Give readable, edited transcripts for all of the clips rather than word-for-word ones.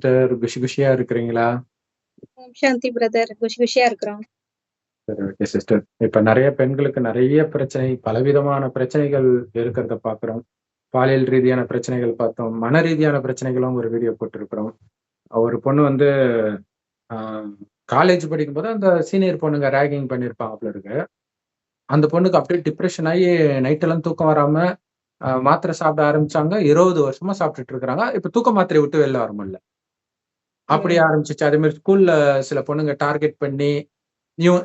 Sister? குஷியா இருக்கிறீங்களா? சாந்தி brother, குஷியா இருக்கிறோம். சரி, ஓகே சிஸ்டர். இப்ப நெறைய பெண்களுக்கு நெறைய பிரச்சனை, பலவிதமான பிரச்சனைகள் இருக்கிறத பார்க்குறோம். பாலியல் ரீதியான பிரச்சனைகள் பார்த்தோம். மன ரீதியான பிரச்சனைகளும் ஒரு வீடியோ போட்டிருக்கிறோம். ஒரு பொண்ணு வந்து அ காலேஜ் படிக்கும்போது அந்த சீனியர் பொண்ணுங்க ராகிங் பண்ணியிருப்பாங்க போல இருக்கு. அந்த பொண்ணுக்கு அப்படியே டிப்ரஷன் ஆயி நைட்டெல்லாம் தூக்கம் வராம மாத்திரை சாப்பிட ஆரம்பிச்சாங்க. 20 வருஷமா சாப்பிட்டுட்டு இருக்கிறாங்க. இப்ப தூக்க மாத்திரைய விட்டு வெளில வர முடியல. அப்படி ஆரம்பிச்சுச்சு. அதே மாரி ஸ்கூல்ல சில பொண்ணுங்க டார்கெட் பண்ணி,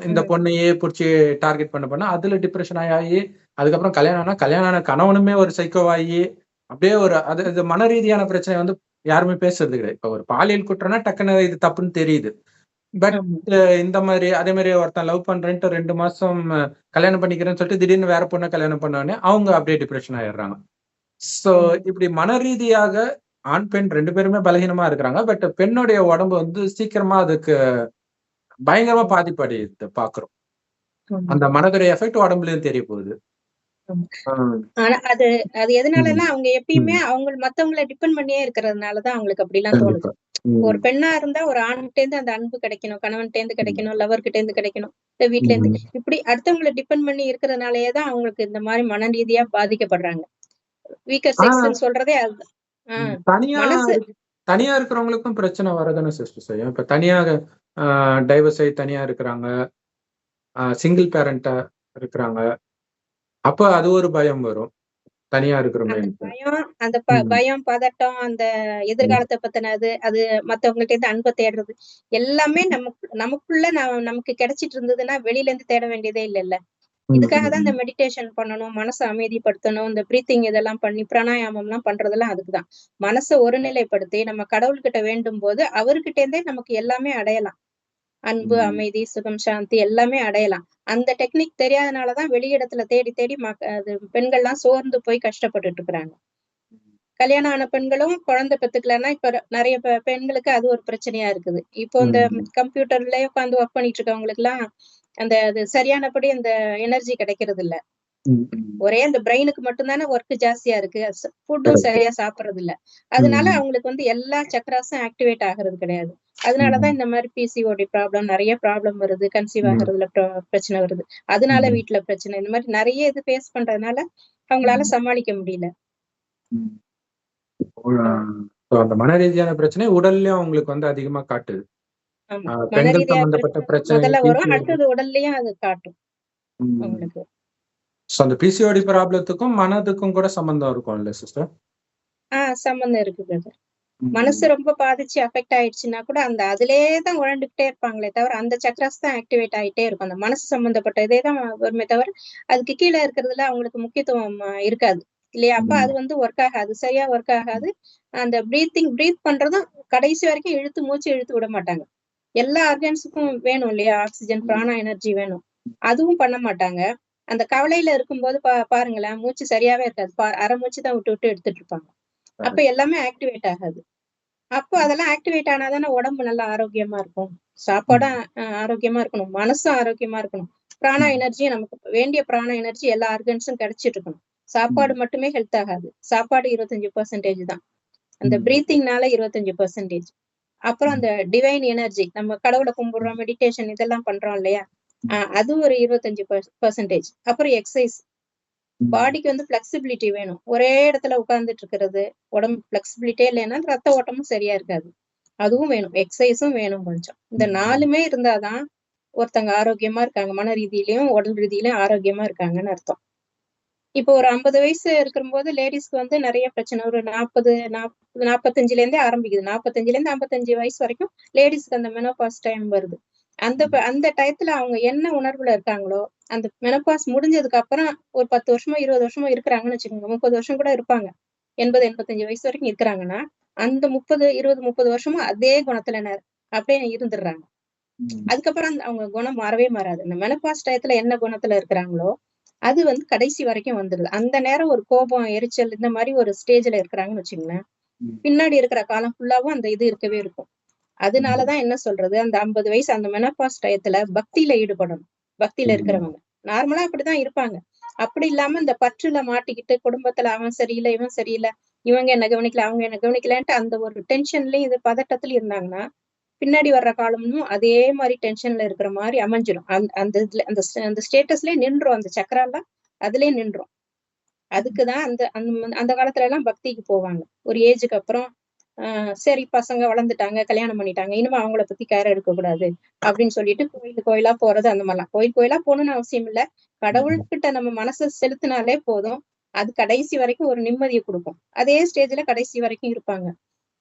இந்த பொண்ணையே புடிச்சு டார்கெட் பண்ண அதுல டிப்ரஷன் ஆயி, அதுக்கப்புறம் கல்யாணம் ஆன கணவனுமே ஒரு சைக்கோவாயி, அப்படியே ஒரு அது மன ரீதியான பிரச்சனை வந்து யாருமே பேசுறது கிடையாது. இப்ப ஒரு பாலியல் குற்றம்னா டக்குனு இது தப்புன்னு தெரியுது. பட் இந்த மாரி அதே மாரி ஒருத்தன் லவ் பண்றேன்ட்டு 2 மாசம் கல்யாணம் பண்ணிக்கிறேன்னு சொல்லிட்டு திடீர்னு வேற பொண்ண கல்யாணம் பண்ண உடனே அவங்க அப்படியே டிப்ரஷன் ஆயிடுறாங்க. சோ இப்படி மன ரீதியாக ஆண், பெண் 2 பேருமே பலகீனமா இருக்கிறாங்க. பட் பெண்ணுடைய உடம்பு வந்து சீக்கிரமா அதுக்கு பயங்கரமா பாதிப்படையுது பார்க்கிறோம். அந்த மனதுடைய எஃபெக்ட் உடம்புலயும் தெரிய போகுது. ஆனா அது எதனாலன்னா அவங்க எப்பயுமே மத்தவங்கள டிபெண்ட் பண்ணியே இருக்கிறதுனாலதான் அவங்களுக்கு அப்படிலாம் தோணுது. ஒரு பெண்ணா இருந்தா ஒரு ஆண்கிட்ட இருந்து அந்த அன்பு கிடைக்கணும், கணவன்கிட்ட இருந்து கிடைக்கணும், லவர்கிட்ட இருந்து கிடைக்கணும், இல்ல வீட்ல இருந்து இப்படி அடுத்தவங்களை டிபெண்ட் பண்ணி இருக்கிறதுனாலயேதான் அவங்களுக்கு இந்த மாதிரி மன ரீதியா பாதிக்கப்படுறாங்க. வீக்கர் செக்ஸ்ன்னு சொல்றதே அதுதான். தனியா இருக்கிறவங்களுக்கும் பிரச்சனை வரதானே சிஸ்டர் செய்யும். இப்ப தனியாக டைவர்ஸ் ஆகி தனியா இருக்கிறாங்க, சிங்கிள் பேரண்டா இருக்கிறாங்க. அப்ப அது ஒரு பயம் வரும். தனியா இருக்கிறோமே. அந்த பயம், பதட்டம், அந்த எதிர்காலத்தை பத்தினது, அது மத்தவங்கள்ட்ட இருந்து அன்பை தேடுறது எல்லாமே நமக்குள்ள நமக்கு கிடைச்சிட்டு இருந்ததுன்னா வெளியில இருந்து தேட வேண்டியதே இல்லைல்ல. இதுக்காக தான் இந்த மெடிடேஷன் பண்ணணும், மனசை அமைதிப்படுத்தணும், இந்த பிரீத்திங் இதெல்லாம் பண்ணி பிராணாயாமம் எல்லாம் பண்றதெல்லாம் அதுக்குதான். மனசை ஒருநிலைப்படுத்தி நம்ம கடவுள்கிட்ட வேண்டும் போது அவர்கிட்ட இருந்தே நமக்கு எல்லாமே அடையலாம். அன்பு, அமைதி, சுகம், சாந்தி எல்லாமே அடையலாம். அந்த டெக்னிக் தெரியாதனாலதான் வெளியிடத்துல தேடி தேடி பெண்கள்லாம் சோர்ந்து போய் கஷ்டப்பட்டுட்டு இருக்கிறாங்க. கல்யாணம் ஆன பெண்களும் குழந்தை பெத்துக்கலன்னா இப்ப நிறைய பெண்களுக்கு அது ஒரு பிரச்சனையா இருக்குது. இப்போ இந்த கம்ப்யூட்டர்லயே உட்காந்து ஒர்க் பண்ணிட்டு இருக்கவங்களுக்கு எல்லாம் அது சரியானபடி அந்த எனர்ஜி கிடைக்கிறது இல்ல. ஒரே அந்த பிரெயினுக்கு மட்டும்தானே ஒர்க் ஜாஸ்தியா இருக்கு. ஃபுட்டும் சரியா சாப்பிடுறது இல்ல. அதனால அவங்களுக்கு வந்து எல்லா சக்கராஸும் ஆக்டிவேட் ஆகுறது கிடையாது. அதனாலதான் இந்த மாதிரி பிசிஓடி ப்ராப்ளம், நிறைய ப்ராப்ளம் வருது, கன்சீவ் ஆகுறதுல பிரச்சனை வருது, அதனால வீட்டுல பிரச்சனை, இந்த மாதிரி நிறைய இது ஃபேஸ் பண்றதுனால அவங்களால சமாளிக்க முடியல. அந்த மன ரீதியான பிரச்சனை உடல்லயும் அவங்களுக்கு வந்து அதிகமா காட்டுது. மன ரீதியான முதல்ல வரும், அடுத்தது உடல்லயும் அது காட்டும் அவங்களுக்கு. அந்த பிசிஓடி ப்ராப்ளத்துக்கும் மனதுக்கும் கூட சம்பந்தம் இருக்கும்ல சிஸ்டர்? சம்பந்தம் இருக்கு பிரதர். மனசு ரொம்ப பாதிச்சு அஃபெக்ட் ஆயிடுச்சுன்னா கூட அதுலயேதான் உழண்டுகிட்டே இருப்பாங்களே தவிர அந்த சக்கராஸ் தான் ஆக்டிவேட் ஆயிட்டே இருக்கும். அந்த மனசு சம்பந்தப்பட்ட இதேதான் வருமே தவிர அதுக்கு கீழே இருக்கிறதுல அவங்களுக்கு முக்கியத்துவம் இருக்காது இல்லையா? அப்ப அது வந்து ஒர்க் ஆகாது, சரியா ஒர்க் ஆகாது. அந்த பிரீத் பண்றதும் கடைசி வரைக்கும் மூச்சு இழுத்து விட மாட்டாங்க. எல்லா ஆர்கன்ஸுக்கும் வேணும் இல்லையா? ஆக்சிஜன், பிராண எனர்ஜி வேணும். அதுவும் பண்ண மாட்டாங்க. அந்த கவலையில இருக்கும்போது பாருங்களேன், மூச்சு சரியாவே இருக்காது. அரை மூச்சு தான் விட்டு விட்டு எடுத்துட்டு இருப்பாங்க. அப்ப எல்லாமே ஆக்டிவேட் ஆகாது. அப்போ அதெல்லாம் ஆக்டிவேட் ஆனாதானே உடம்பு நல்லா ஆரோக்கியமா இருக்கும். சாப்பாடும் ஆரோக்கியமா இருக்கணும், மனசும் ஆரோக்கியமா இருக்கணும், பிராண எனர்ஜியும் நமக்கு வேண்டிய பிராண எனர்ஜி எல்லா ஆர்கன்ஸும் கிடைச்சிட்டு இருக்கணும். சாப்பாடு மட்டுமே ஹெல்த் ஆகாது. சாப்பாடு 25% தான். அந்த பிரீத்திங்னால 25%. அப்புறம் அந்த டிவைன் எனர்ஜி, நம்ம கடவுளை கும்பிடுறோம், மெடிடேஷன் இதெல்லாம் பண்றோம் இல்லையா? அது ஒரு 25%. அப்புறம் எக்ஸசைஸ், பாடிக்கு வந்து பிளெக்சிபிலிட்டி வேணும். ஒரே இடத்துல உட்கார்ந்துட்டு இருக்கிறது, உடம்பு பிளெக்சிபிலிட்டியே இல்லைன்னா ரத்த ஓட்டமும் சரியா இருக்காது. அதுவும் வேணும், எக்ஸசைஸும் வேணும் கொஞ்சம். இந்த 4மே இருந்தாதான் ஒருத்தங்க ஆரோக்கியமா இருக்காங்க, மன ரீதியிலயும் உடல் ரீதியிலயும் ஆரோக்கியமா இருக்காங்கன்னு அர்த்தம். இப்போ ஒரு 50 வயசு இருக்கும்போது லேடிஸ்க்கு வந்து நிறைய பிரச்சனை. ஒரு 45ல இருந்தே ஆரம்பிக்குது. 45ல இருந்து 55 வயசு வரைக்கும் லேடிஸ்க்கு அந்த மெனோபாஸ் டைம் வருது. அந்த டயத்துல அவங்க என்ன உணர்வுல இருக்காங்களோ, அந்த மெனோபாஸ் முடிஞ்சதுக்கு அப்புறம் ஒரு 10 வருஷமோ 20 வருஷமோ இருக்கிறாங்கன்னு வச்சுக்கோங்க, 30 வருஷம் கூட இருப்பாங்க. 80, 85 வயசு வரைக்கும் இருக்கிறாங்கன்னா அந்த 30 வருஷமும் அதே குணத்துல அப்படியே இருந்துடுறாங்க. அதுக்கப்புறம் அவங்க குணம் மாறவே மாறாது. இந்த மெனோபாஸ் டயத்துல என்ன குணத்துல இருக்கிறாங்களோ அது வந்து கடைசி வரைக்கும் வந்துடுது. அந்த நேரம் ஒரு கோபம், எரிச்சல் இந்த மாதிரி ஒரு ஸ்டேஜ்ல இருக்கிறாங்கன்னு வச்சுங்களேன், பின்னாடி இருக்கிற காலம் ஃபுல்லாவும் அந்த இது இருக்கவே இருக்கும். அதனாலதான் என்ன சொல்றது, அந்த 50 வயசு அந்த மெனோபாஸ் டயத்துல பக்தியில ஈடுபடணும். பக்தியில இருக்கிறவங்க நார்மலா அப்படிதான் இருப்பாங்க. அப்படி இல்லாம இந்த பற்றுல மாட்டிக்கிட்டு குடும்பத்துல அவன் சரியில்லை இவன் சரியில்லை இவங்க என்ன கவனிக்கல, அவங்க என்ன கவனிக்கலன்ட்டு அந்த ஒரு டென்ஷன்லயும் இது பதட்டத்திலயும் இருந்தாங்கன்னா, பின்னாடி வர்ற காலமும் அதே மாரி டென்ஷன்ல இருக்கிற மாரி அமைஞ்சிரும். அந்த இதுல அந்த ஸ்டேட்டஸ்லயே நின்றும் அந்த சக்கராலாம் அதிலயே நின்றும். அதுக்கு தான் அந்த அந்த காலத்துல எல்லாம் பக்திக்கு போவாங்க. ஒரு ஏஜுக்கு அப்புறம் சரி பசங்க வளர்ந்துட்டாங்க, கல்யாணம் பண்ணிட்டாங்க. இனிமே அவங்கள பத்தி கேர் எடுக்கக்கூடாது அப்படின்னு சொல்லிட்டு கோயிலா போறது அந்த மாரிலாம். கோயிலா போகணும்னு அவசியம் இல்ல. கடவுள்கிட்ட நம்ம மனச செலுத்தினாலே போதும். அது கடைசி வரைக்கும் ஒரு நிம்மதிய குடுக்கும். அதே ஸ்டேஜ்ல கடைசி வரைக்கும் இருப்பாங்க.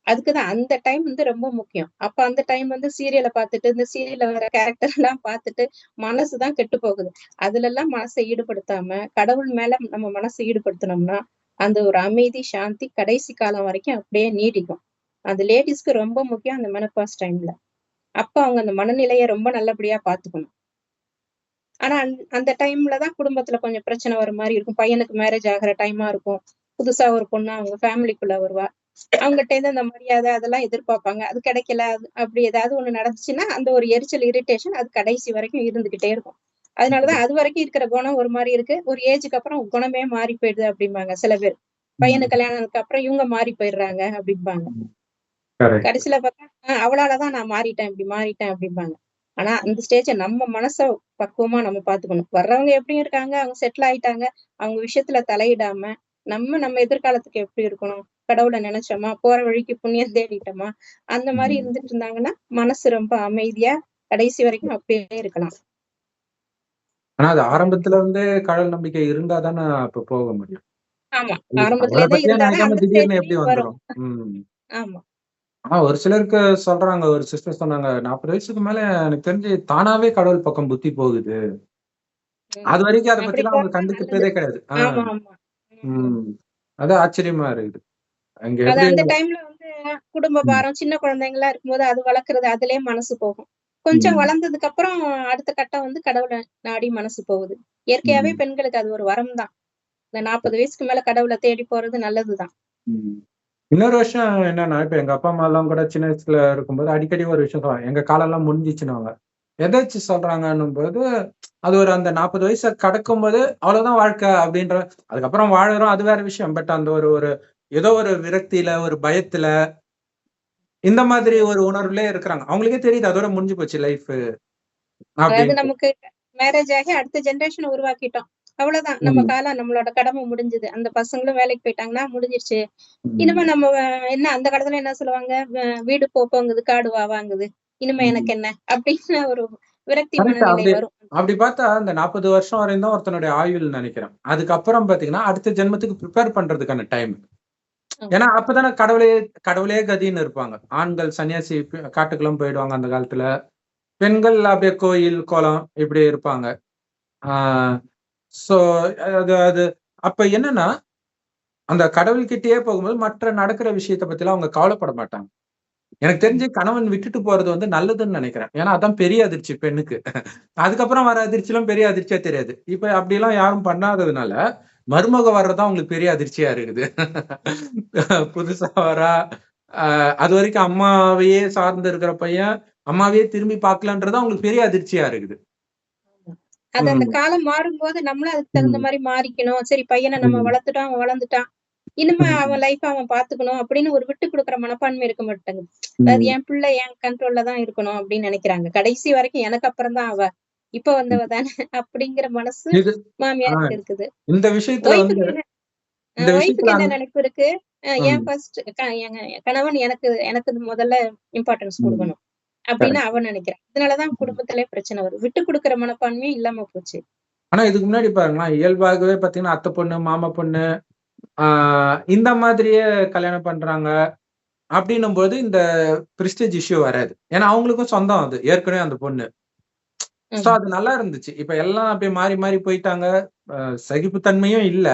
அதுக்கு தான் அந்த டைம் வந்து ரொம்ப முக்கியம். அப்ப அந்த டைம் வந்து சீரியல பார்த்துட்டு, இந்த சீரியல்ல வர கேரக்டர் எல்லாம் பார்த்துட்டு மனசு தான் கெட்டு போகுது. அதுலலாம் மனச ஈடுபடுத்தாம, கடவுள் மேல நம்ம மனச ஈடுபடுத்துனோம்னா, அந்த ஒரு அமைதி, சாந்தி கடைசி காலம் வரைக்கும் அப்படியே நீடிக்கும். அது லேடீஸ்க்கு ரொம்ப முக்கியம் அந்த மெனோபாஸ் டைம்ல. அப்ப அவங்க அந்த மனநிலைய ரொம்ப நல்லபடியா பார்த்துக்கணும். ஆனா அந்த டைம்ல தான் குடும்பத்துல கொஞ்சம் பிரச்சனை வர மாரி இருக்கும். பையனுக்கு மேரேஜ் ஆகுற டைமா இருக்கும். புதுசா ஒரு பொண்ணு அவங்க ஃபேமிலிக்குள்ள வருவா. அவங்கட்டேருந்து அந்த மரியாதை அதெல்லாம் எதிர்பார்ப்பாங்க. அது கிடைக்கல. அப்படி ஏதாவது ஒண்ணு நடந்துச்சுன்னா, அந்த ஒரு எரிச்சல், இரிட்டேஷன் அது கடைசி வரைக்கும் இருந்துகிட்டே இருக்கும். அதனால தான் அதுவரைக்கும் இருக்கிற குணம் ஒரு மாரி இருக்கு. ஒரு ஏஜுக்கு அப்புறம் குணமே மாறி போயிடுது அப்படிம்பாங்க சில பேர். பையனுக்கு கல்யாணத்துக்கு அப்புறம் இவங்க மாறி போயிடுறாங்க அப்படிம்பாங்க. கரெக்ட். கடைசியில பார்த்தா, அவளால தான் நான் மாறிட்டேன், இப்படி மாறிட்டேன் அப்படிம்பாங்க. ஆனா அந்த ஸ்டேஜ நம்ம மனச பக்குவமா நம்ம பார்த்துக்கணும். வர்றவங்க எப்படியும் இருக்காங்க, அவங்க செட்டில் ஆயிட்டாங்க. அவங்க விஷயத்துல தலையிடாம, நம்ம எதிர்காலத்துக்கு எப்படி இருக்கணும்? கடவுள நினைச்சோமா, போற வழிக்கு புண்ணியம் தேடிட்டோமா, அந்த மாரி இருந்துட்டு இருந்தாங்கன்னா, மனசு ரொம்ப அமைதியா கடைசி வரைக்கும் அப்படியே இருக்கலாம். ஆனா அது ஆரம்பத்துல இருந்தே கடவுள் நம்பிக்கை இருந்தா தானே அப்ப போக முடியும். ஆமா. அவர ஆரம்பத்துல இருந்தே பத்தியே இருந்தா தான் நினைக்காம அந்த திடீர்னு எப்படி ஸ்டேஜ்லயும் வரும். வந்துரும்? ம். ஆமா. ஒரு சிலருக்கு சொல்றாங்க, ஒரு சிஸ்டர் சொன்னாங்க, 40 வயசுக்கு மேல எனக்கு தெரிஞ்சு தானாவே கடவுள் பக்கம் புத்தி போகுது. ம். அதுவரைக்கும் அத அப்படி பத்திலாம் அவங்க போறது தான் நல்லது. கண்டுக்கிட்டதே கிடையாது. ஆமா, ஆமா. ம். ம். அது ஆச்சரியமா இருக்குது. அங்க அது எப்படி அந்த டைம்ல வந்து குடும்ப ம். பாரம், சின்ன குழந்தைங்களா இருக்கும்போது அது வளர்க்கறது அதிலயே மனசு போகும். கொஞ்சம் ம். வளர்ந்ததுக்கு அப்புறம் அடுத்த கட்டம் வந்து கடவுள நாடி மனசு போகுது. இயற்கையாவே ம். பெண்களுக்கு அது ஒரு வரம் தான். இந்த 40 வயசுக்கு மேல கடவுள தேடி போறது நல்லதுதான். ம். இன்னொரு விஷயம் என்னன்னா, இப்ப எங்க அப்பா, அம்மாலாம் கூட சின்ன வயசுல இருக்கும்போது அடிக்கடி ஒரு விஷயம் சொல்லுவாங்க. எங்க காலம்லாம் முடிஞ்சிச்சுன்னுவாங்க. எதாச்சு சொல்றாங்கன்னும்போது, அது ஒரு அந்த 40 வயச கடக்கும்போது, அவ்வளவுதான் வாழ்க்கை அப்படின்ற அதுக்கப்புறம் வாழுறோம் அது வேற விஷயம். பட் அந்த ஒரு ஒரு ஏதோ ஒரு விரக்தியில, ஒரு பயத்துல, இந்த மாதிரி ம். ஒரு உணர்வுலயே இருக்கிறாங்க. அவங்களுக்கே தெரியுது அதோட முடிஞ்சு போச்சு லைஃபு அதாவது அப்படின்ட்டு. நமக்கு மேரேஜ் ஆகி அடுத்த ஜெனரேஷன் உருவாக்கிட்டோம். அவ்வளவுதான். நம்ம ம். காலம் நம்மளோட கடமை முடிஞ்சது. அந்த பசங்களும் வேலைக்கு போயிட்டாங்கன்னா முடிஞ்சிருச்சு. இனிமே ம். நம்ம என்ன அந்த காலத்துல என்ன சொல்லுவாங்க? வீடு போங்குது, காடு வாங்குது. இனிமே ம். எனக்கு என்ன? அப்படின்னு ஒரு விரக்தி கரெக்ட். மனநிலை அப்படி வரும். அப்படி பார்த்தா அந்த 40 வருஷம் வரையும் தான் ஒருத்தனுடைய ஆயுள்னு நெனைக்கிறேன். அதுக்கப்புறம் பார்த்தீங்கன்னா, அடுத்த ஜென்மத்துக்கு பிரிப்பேர் பண்றதுக்கான டைம். ஏன்னா, ஆமா. அப்பதானே கடவுளே கடவுளே கதின்னு இருப்பாங்க. ஆண்கள் சன்னியாசி காட்டுக்கெல்லாம் போயிடுவாங்க அந்த காலத்துல. பெண்கள் அப்படியே கோயில், குளம் இப்படி இருப்பாங்க. ஆ சோ அது அது அப்ப என்னன்னா, அந்த கடவுள்கிட்டயே போகும்போது மற்ற நடக்கிற விஷயத்த பத்திலாம் அவங்க கவலைப்பட மாட்டாங்க. எனக்கு ஆமா. தெரிஞ்சு கணவன் விட்டுட்டு போறது வந்து நல்லதுன்னு நெனைக்கிறேன். ஏன்னா, அதான் பெரிய அதிர்ச்சி பெண்ணுக்கு. அதுக்கப்புறம் வர அதிர்ச்சிலாம் பெரிய அதிர்ச்சியா தெரியாது. இப்ப அப்படிலாம் யாரும் பண்ணாததுனால, மருமக வர்றது தான் அவங்களுக்கு பெரிய அதிர்ச்சியா இருக்குது. புதுசா வரா, அ அதுவரைக்கும் அம்மாவையே சார்ந்து இருக்கிற பையன், அம்மாவையே திரும்பி பார்க்கலன்றது அவங்களுக்கு பெரிய அதிர்ச்சியா இருக்குது. அது அந்த ம். காலம் மாறும்போது நம்மளும் அதுக்கு தகுந்த ம். மாரி மாறிக்கணும். சரி பையன நம்ம ம். வளர்த்துட்டோம், அவன் வளர்ந்துட்டான். இனிமே அவன் ம். லைஃப அவன் பார்த்துக்கணும் அப்படின்னு ஒரு விட்டு குடுக்குற மனப்பான்மை இருக்க மாட்டேங்குது. அதாவது ம். என் பிள்ளை என் கண்ட்ரோல்ல தான் இருக்கணும் அப்படின்னு நெனைக்கிறாங்க. கடைசி வரைக்கும் எனக்கு அப்புறம் தான் அவ. இப்ப ம். வந்தவ தானே அப்படிங்கிற மனசு இது ஆ மாமியாருக்கு இருக்குது. இந்த விஷயத்துல வந்து ஒய்ஃப்க்கு என்ன இந்த ஒய்ஃப்க்கு விஷயத்துல என்ன நெனைப்பு இருக்கு? ஏன் ம். ஃபர்ஸ்ட் எங்க கணவன் எனக்கு எனக்கு முதல்ல இம்பார்ட்டன்ஸ் ம். குடுக்கணும். அப்படின்னு கரெக்ட். அவ நெனைக்கிறா. இதனால தான் குடும்பத்திலே பிரச்சனை வருது. விட்டு குடுக்குற மனப்பான்மையே இல்லாம போச்சு. ஆனா இதுக்கு முன்னாடி பாருங்களேன், இயல்பாகவே பார்த்தீங்கன்னா, அத்தை பொண்ணு, மாமா பொண்ணு, ஆ இந்த மாதிரியே கல்யாணம் பண்றாங்க. அப்படின்னும்போது இந்த பிரெஸ்டீஜ் இஷ்யூ வராது. ஏன்னா அவங்களுக்கும் சொந்தம் அது. ஏற்கனவே அந்த பொண்ணு. சோ ஆமா. அது நல்லா இருந்துச்சு. இப்ப எல்லாம் அப்படியே மாறி மாறி போயிட்டாங்க. சகிப்புத்தன்மையும் இல்ல.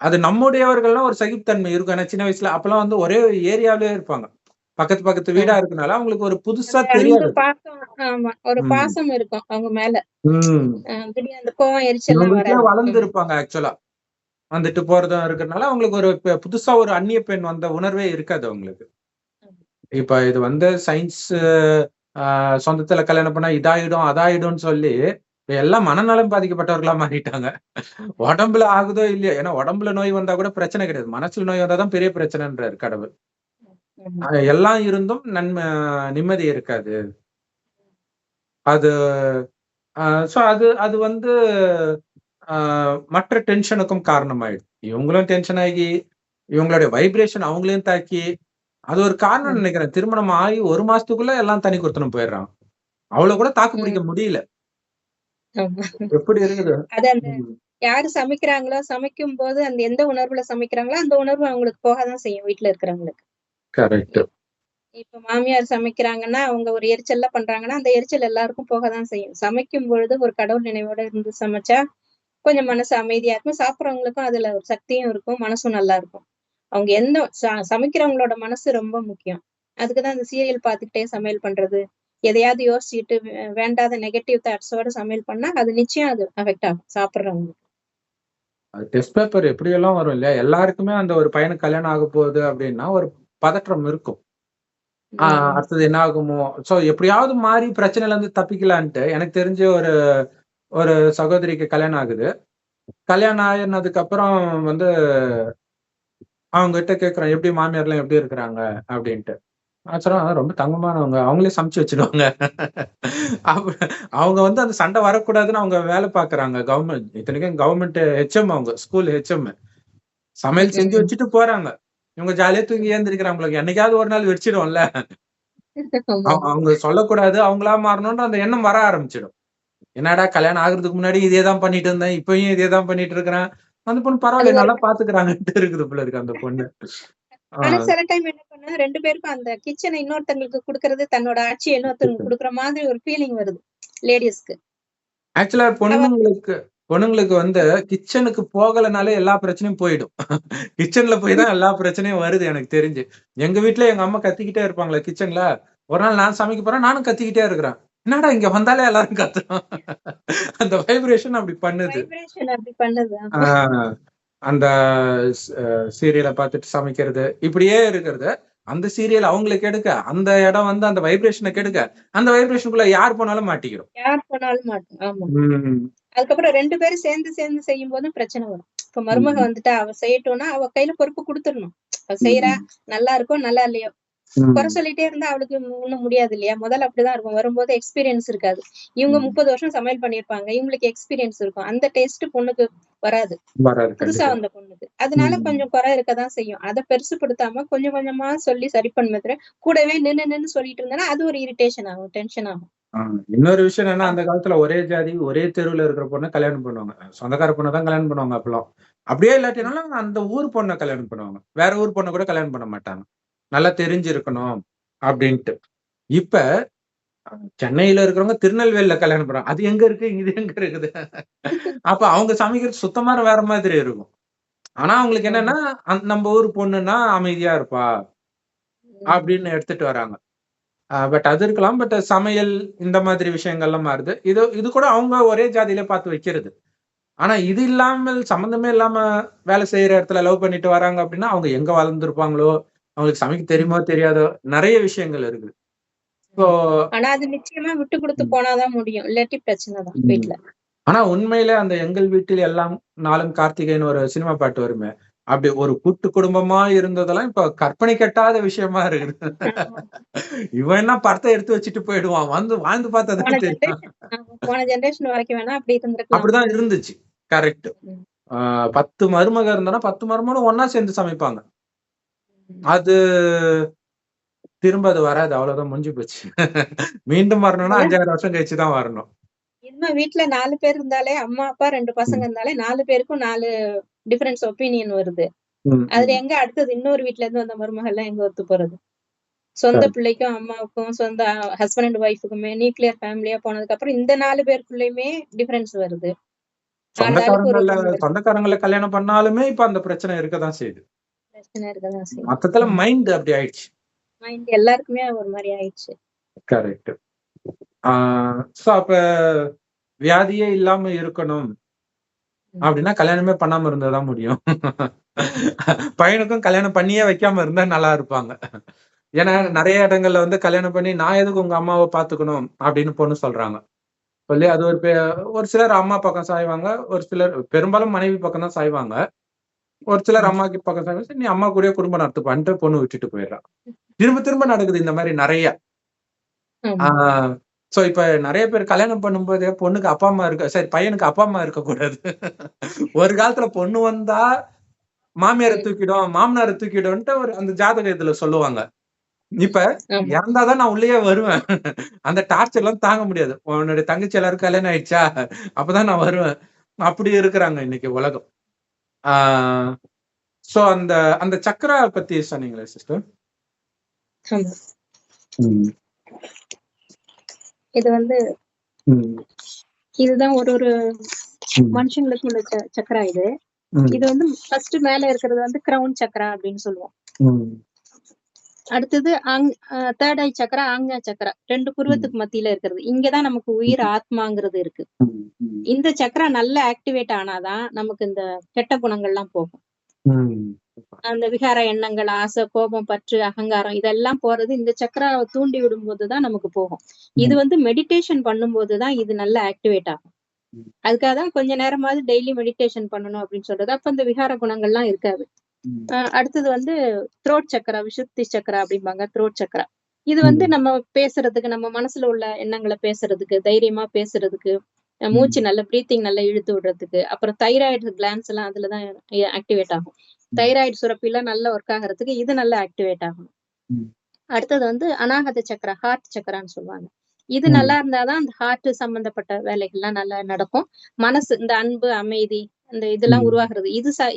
அது நம்முடையவர்கள்னா ஒரு சகிப்புத்தன்மை இருக்கும். ஏன்னா சின்ன வயசுல அப்பலாம் வந்து ஒரே ஏரியாவிலேயே இருப்பாங்க. பக்கத்து பக்கத்து வீடா ஆமா. இருக்கனால அவங்களுக்கு ஒரு புதுசா அந்த அன்பு, தெரியாது அது. பாசம் ஆமா. ஒரு ம். பாசம் இருக்கும் அவங்க மேல. ம். திடீர்னு அந்த கோவம், எரிச்சல்லாம் இவங்களுக்கே வராது. வளர்ந்து ம். இருப்பாங்க ஆக்சுவலா. வந்துட்டு போறதும் இருக்கறனால அவங்களுக்கு ஒரு புதுசா ஒரு அந்நிய பெண் வந்த உணர்வே இருக்காது அவங்களுக்கு. ஆமா. இப்ப இது வந்து சயின்ஸ் சொந்தத்துல கல்யாணம் பண்ணா இதாயிடும், அதாயிடும்ன்னு சொல்லி, இப்ப எல்லாம் மனநலம் பாதிக்கப்பட்டவர்களா மாறிட்டாங்க. உடம்புல ஆகுதோ இல்லையோ, ஏன்னா உடம்புல நோய் வந்தா கூட பிரச்சனை கிடையாது. மனசுல நோய் வந்தாதான் பெரிய பிரச்சனைன்றாரு கடவுள். ஆமா. எல்லாம் இருந்தும் நிம்மதி இருக்காது. அது சோ அது அது வந்து அ மற்ற டென்ஷனுக்கும் காரணமாயிடுது. இவங்களும் டென்ஷன் ஆகி, இவங்களுடைய வைப்ரேஷன் அவங்களையும் தாக்கி, அது ஒரு காரணம்னு ம். நினைக்கிறேன். திருமணம் ஆகி 1 மாசத்துக்குள்ள எல்லாம் தனி குடித்தனம் போயிடுறாங்க. அவ்வளவு கூட தாக்கு ம். பிடிக்க முடியல. ஆமா. எப்படி இருக்குது? அது அந்த ம். யாரு சமைக்கிறாங்களோ, சமைக்கும்போது அந்த எந்த உணர்வுல சமைக்கிறாங்களோ, அந்த உணர்வு அவங்களுக்கு போகதான் செய்யும் வீட்ல இருக்கிறவங்களுக்கு. கரெக்ட். இப் இப்ப மாமியார் சமைக்கிறாங்கன்னா, அவங்க ஒரு எரிச்சல்ல பண்றாங்கன்னா, அந்த எரிச்சல் எல்லாருக்கும் போகதான் செய்யும். சமைக்கும் பொழுது ஒரு கடவுள் நினைவோட இருந்து சமைச்சா, கொஞ்சம் மனசு அமைதியா இருக்கும். சாப்பிடுறவங்களுக்கும் அதுல ஒரு சக்தியும் இருக்கும். மனசும் நல்லா இருக்கும். அவங்க எந்த சமைக்கிறவங்களோட மனசு ரொம்ப முக்கியம். அதுக்கு தான் அந்த சீரியல் பார்த்துக்கிட்டே சமையல் பண்றது. எதையாவது யோசிச்சுட்டு வேண்டாத நெகட்டிவ் தாட்ஸோட சமையல் பண்ணா, அது நிச்சயம் அது அஃபெக்ட் ஆகும் சாப்பிடுறவங்களுக்கு. அது டெஸ்ட் பேப்பர் எப்படியெல்லாம் வரும் இல்லையா? எல்லாருக்குமே அந்த ஒரு பையனுக்கு கல்யாணம் ஆகப் போகுது அப்படின்னா, ஒரு பதற்றம் இருக்கும். ம். அடுத்தது என்ன ஆகுமோ? சோ எப்படியாவது மாறி பிரச்சனையில இருந்து தப்பிக்கலான்ட்டு, எனக்கு தெரிஞ்ச ஒரு ஒரு சகோதரிக்கு கல்யாணம் ஆகுது. கல்யாணம் ஆயினதுக்கு அப்புறம் வந்து அவங்ககிட்ட கேட்கிறேன், "எப்படி மாமியார்லாம் எப்படி இருக்கிறாங்க?" அப்படின்ட்டு. நான் சொன்னேன், "ரொம்ப தங்கமானவங்க. அவங்களே சமைச்சு வச்சுடுவாங்க." அப்ப அவங்க வந்து அந்த சண்டை வரக்கூடாதுன்னு அவங்க வேலை பார்க்குறாங்க. இத்தனைக்கும் கவர்மெண்ட் ஹெச்எம் அவங்க. School HM. சமையல் செஞ்சு ம். வச்சுட்டு போறாங்க. இவங்க ஜாலியா தூங்கி எழுந்திரிக்கிறாங்க போல இருக்கு. என்னைக்காவது ஒரு நாள் வெடிச்சிடும்ல. ஆமா. அவங்க சொல்லக்கூடாது. அவங்களா மாறணும்ன்ற அந்த எண்ணம் வர ஆரம்பிச்சிடும். என்னடா கல்யாணம் ஆகுறதுக்கு முன்னாடி இதே தான் பண்ணிட்டு இருந்தேன். இப்பயும் இதே தான் பண்ணிட்டு இருக்கிறேன். அந்த பொண்ணு அது பரவாயில்லையே ஒரு நல்லா பாத்துக்கிறாங்கன்ட்டு இருக்குது போல இருக்கு அந்த பொண்ணு. ஆ. ஆனா சில டைம் என்ன பண்ணும் 2 பேருக்கும் அந்த கிச்சன இன்னொருத்தங்களுக்கு குடுக்குறது, தன்னோட ஆட்சிய இன்னொருத்தவங்களுக்கு குடுக்குற மாதிரி ஒரு ஃபீலிங் வருது. லேடீஸ்க்கு. ஆக்சுவலா அவ பொண்ணுங்களுக்கு வந்து கிச்சனுக்கு போகலனாலே எல்லா பிரச்சனையும் போயிடும். கிச்சன்ல போய் தான் எல்லா பிரச்சனையும் வருது எனக்கு தெரிஞ்சு. எங்க வீட்ல எங்க அம்மா கத்திக்கிட்டே இருப்பாங்களா கிச்சன்ல. ஒரு நாள் நான் சமைக்க போறேன். நானும் கத்திக்கிட்டே இருக்கிறேன். என்னடா இங்க வந்தாலே எல்லாரும் கத்துறோம். அந்த வைப்ரேஷன் அப்படி பண்ணுது. வைப்ரேஷன் அப்படி பண்ணுது. ஆ ஆமா. அந்த சீரியல பார்த்துட்டு சமைக்கிறது. இப்படியே இருக்கிறது. அந்த சீரியல் அவங்களுக்கு கெடுக்க, அந்த இடம் வந்து அந்த வைப்ரேஷன கெடுக்க, அந்த வைப்ரேஷனுக்குள்ள யார் போனாலும் மாட்டிக்கிறோம். யார் போனாலும் மாட்டும். ஆமா. ம். அதுக்கப்புறம் 2 பேரும் சேர்ந்து செய்யும்போதும் பிரச்சனை வரும். இப்ப மருமக ம். வந்துட்டா, அவ செய்யட்டும்னா, அவ கையில பொறுப்பு குடுத்துறணும். அவ செய்றா, ம். நல்லா இருக்கோ, நல்லா இல்லையோ. குறை ம். சொல்லிட்டே இருந்தா அவளுக்கு ஒண்ணும் முடியாது இல்லையா? முதல்ல அப்படிதான் இருக்கும். வரும்போது எக்ஸ்பீரியன்ஸ் இருக்காது. இவங்க ம். 30 வருஷம் சமையல் பண்ணியிருப்பாங்க. இவங்களுக்கு எக்ஸ்பீரியன்ஸ் இருக்கும். அந்த டேஸ்ட் பொண்ணுக்கு வராது. வராது புதுசா கண்டிப்பா. வந்த பொண்ணுக்கு. அதனால ம். கொஞ்சம் குறை இருக்கதான் செய்யும். அத பெருசுபடுத்தாம கொஞ்சம் கொஞ்சமா சொல்லி சரி பண்ணுமே தவிர, கூடவே நின்னு சொல்லிட்டு இருந்தேன்னா, அது ஒரு இரிட்டேஷன் ஆகும். டென்ஷன் ஆகும். ஆ இன்னொரு விஷயம் என்னன்னா, அப் அந்த காலத்துல ஒரே ஜாதி, ஒரே தெருவுல இருக்கிற பொண்ண கல்யாணம் பண்ணுவாங்க. சொந்தக்கார பொண்ண தான் கல்யாணம் பண்ணுவாங்க அப்பலாம். அப்படியே ம். இல்லாட்டினாலும் அந்த ஊர் பொண்ண கல்யாணம் பண்ணுவாங்க. வேற ஊர் பொண்ண கூட கல்யாணம் பண்ண மாட்டாங்க. நல்லா தெரிஞ்சிருக்கணும் அப்படின்ட்டு. இப்ப சென்னையில இருக்கிறவங்க திருநெல்வேலில கல்யாணம் பண்றாங்க. அது எங்க இருக்கு? இது எங்க இருக்குது? அப்ப அவங்க சமைக்கிறது சுத்தமா வேற மாதிரி இருக்கும். ஆனா அவங்களுக்கு ஆமா. என்னன்னா, நம்ம ஊர் பொண்ணுன்னா அமைதியா இருப்பா ம். அப்படின்னு எடுத்துட்டு வராங்க. பட் அது இருக்கலாம். பட் சமையல் இந்த மாதிரி விஷயங்கள்லாம் மாறுது. இது இது கூட அவங்க ஒரே ஜாதியில பார்த்து வைக்கிறது. ஆனா இது இல்லாமல் சம்மந்தமே இல்லாம வேலை செய்யற இடத்துல லவ் பண்ணிட்டு வராங்க அப்படின்னா, அவங்க எங்க வளர்ந்திருப்பாங்களோ, அவங்களுக்கு சமைக்க ம். தெரியுமோ தெரியாதோ, நெறைய விஷயங்கள் இருக்குது. இப்போ ம். ஆனா அது நிச்சயமா விட்டு குடுத்து ம், போனா தான் முடியும். இல்லாட்டி பிரச்சனை தான் ம். வீட்ல. ஆனா உண்மையிலே அந்த எங்கள் வீட்டில் எல்லாம் நாளும் கார்த்திகைன்னு ஒரு சினிமா பாட்டு வருமே. அப்படி ஒரு கூட்டு குடும்பமா இருந்ததெல்லாம் இப்ப கற்பனை கெட்டாத விஷயமா இருக்குது. ஆமா. இவன் என்ன படத்த எடுத்து வச்சுட்டு போயிடுவான். வந்து வாழ்ந்து பார்த்தா போன தான் தெரியும். ஜெனரேஷன் போன ஜெனரேஷன் வரைக்கும் வேணா அப்படி இருந்திருக்கலாம். அப்படிதான் இருந்துச்சு. கரெக்ட். ம். ஆ 10 மருமக இருந்தனா 10 மருமகளும் ஒண்ணா சேர்ந்து சமைப்பாங்க. ம். அது திரும்ப அது வராது. அவ்வளவுதான் முடிஞ்சு போச்சு. மீண்டும் வரணும்னா அதெல்லாம் 5, 6 வருஷம் கழிச்சு தான் வரணும். இனிமே வீட்ல 4 பேர் இருந்தாலே, அம்மா, அப்பா 2 பசங்க ம். இருந்தாலே 4 பேருக்கும் 4 டிஃபரன்ஸ் ஒப்பீனியன் வருது. ம். அதுல ம். எங்க அடுத்தது இன்னொரு வீட்ல இருந்து வந்த மருமகள்லாம் எங்க ஒத்து போறது? சொந்த கரெக்ட். பிள்ளைக்கும், அம்மாவுக்கும், சொந்த ஹஸ்பண்ட் அண்ட் ஒய்ஃப்க்குமே நியூக்ளியர் ஃபேமிலியா போனதுக்கப்புறம் இந்த 4 பேருக்குள்ளயுமே டிஃபரன்ஸ் வருது. ஆளாளுக்கு ஒரு சொந்தக்காரங்கள்ல பொண்ணு இருக்கு. சொந்தக்காரங்கள கல்யாணம் பண்ணாலுமே இப்ப அந்த பிரச்சனை இருக்கத்தான் செய்யுது. பிரச்சனை இருக்கதான் செய்யுது. மொத்தத்துல ம். மைண்ட் அப்படி ஆயிடுச்சு. மைண்ட் எல்லாருக்குமே ஒரு மாரி ஆயிடுச்சு. கரெக்ட். ஆ சோ அப்ப வியாதியே இல்லாம இருக்கணும் ம். அப்படின்னா கல்யாணமே பண்ணாம இருந்தா தான் முடியும். பையனுக்கும் கல்யாணம் பண்ணியே வைக்காம இருந்தா நல்லா இருப்பாங்க. ஏன்னா ம். நெறைய இடங்கள்ல வந்து கல்யாணம் பண்ணி நான் எதுக்கு உங்க அம்மாவ பார்த்துக்கணும் அப்படின்னு பொண்ணு சொல்றாங்க. சொல்லி அது ஒரு சிலர் அம்மா பக்கம் சாய்வாங்க. ஒரு சிலர் பெரும்பாலும் மனைவி பக்கம் தான் சாய்வாங்க. ஒரு சிலர் அம்மாக்கு பக்கம் சாய்வாங்க. சரி, நீ அம்மா கூடயே குடும்பம் நடத்துப்பான்ட்டு பொண்ணு விட்டுட்டு போயிடுறா. திரும்ப திரும்ப நடக்குது இந்த மாரி நெறைய. ஆ ஆமா. சோ இப்ப நெறைய பேர் கல்யாணம் பண்ணும்போதே பொண்ணுக்கு அப்பா, அம்மா சரி பையனுக்கு அப்பா, அம்மா இருக்கக்கூடாது. ஒரு காலத்துல பொண்ணு வந்தா மாமியார ம். தூக்கிடும், மாமனார தூக்கிடும்ன்ட்டு அந்த ஜாதக இதுல சொல்லுவாங்க. இப்ப ஆமா. இறந்தா தான் நான் உள்ளயே வருவேன். அந்த டார்ச்சர்லாம் தாங்க முடியாது. உன்னுடைய தங்கச்சி எல்லாருக்கும் கல்யாணம் ஆயிடுச்சா? அப்பதான் நான் வருவேன். அப்படி இருக்கிறாங்க இன்னைக்கு உலகம். ஆ சோ அந்த அந்த சக்ரா பத்தி சொன்னீங்களே சிஸ்டர்? ஆமா. ம். இது வந்து ம். இதுதான் ஒரு ஒரு ம். மனுஷங்களுக்கு உள்ள சக்கரா இது. ம். இது வந்து ஃபர்ஸ்ட் மேல இருக்கிறது வந்து கிரவுன் சக்கரா அப்படின்னு சொல்லுவோம். ம். அடுத்தது தேர்ட் ஐ சக்கரா, ஆக்ஞா சக்கரா 2 ம். புருவத்துக்கு மத்தியில இருக்கிறது. இங்கதான் நமக்கு உயிர் ஆத்மாங்கிறது இருக்கு. ம். ம். இந்த சக்கரா நல்லா ஆக்டிவேட் ஆனாதான் நமக்கு இந்த கெட்ட குணங்கள்லாம் போகும். ம். அந்த விகார எண்ணங்கள், ஆசை, கோபம், பற்று, அகங்காரம் இதெல்லாம் போறது இந்த சக்கராவை தூண்டி விடும்போதுதான் நமக்கு போகும். இது ம். வந்து மெடிடேஷன் பண்ணும்போதுதான் இது நல்லா ஆக்டிவேட் ஆகும். ம். அதுக்காக தான் கொஞ்ச நேரமாவது டெய்லி மெடிடேஷன் பண்ணணும் அப்படின்னு சொல்றது. அப்ப இந்த விகார குணங்கள்லாம் இருக்காது. ம். அடுத்தது வந்து த்ரோட் சக்கரா, விசுத்தி சக்கரா அப்படிம்பாங்க. த்ரோட் சக்கரா. இது வந்து ம். நம்ம பேசுறதுக்கு, நம்ம மனசுல உள்ள எண்ணங்கள பேசுறதுக்கு, தைரியமா பேசுறதுக்கு, மூச்சு ம். நல்ல பிரீத்திங் நல்லா இழுத்து விடுறதுக்கு, அப்புறம் தைராய்டு கிளாண்ட்ஸ் எல்லாம் அதுலதான் ஆக்டிவேட் ஆகும். ம். தைராய்டு சுரப்பிலாம் நல்லா ஒர்க் ஆகுறதுக்கு இது நல்லா ஆக்டிவேட் ஆகும். ம். அடுத்தது வந்து அநாகத சக்கரா, ஹார்ட் சக்கரான்னு சொல்லுவாங்க. இது நல்லா ம். இருந்தாதான் அந்த ஹார்ட் சம்பந்தப்பட்ட வேலைகள்லாம் நல்லா நடக்கும். மனசு இந்த அன்பு, அமைதி இந்த இதெல்லாம் ம். உருவாகுறது.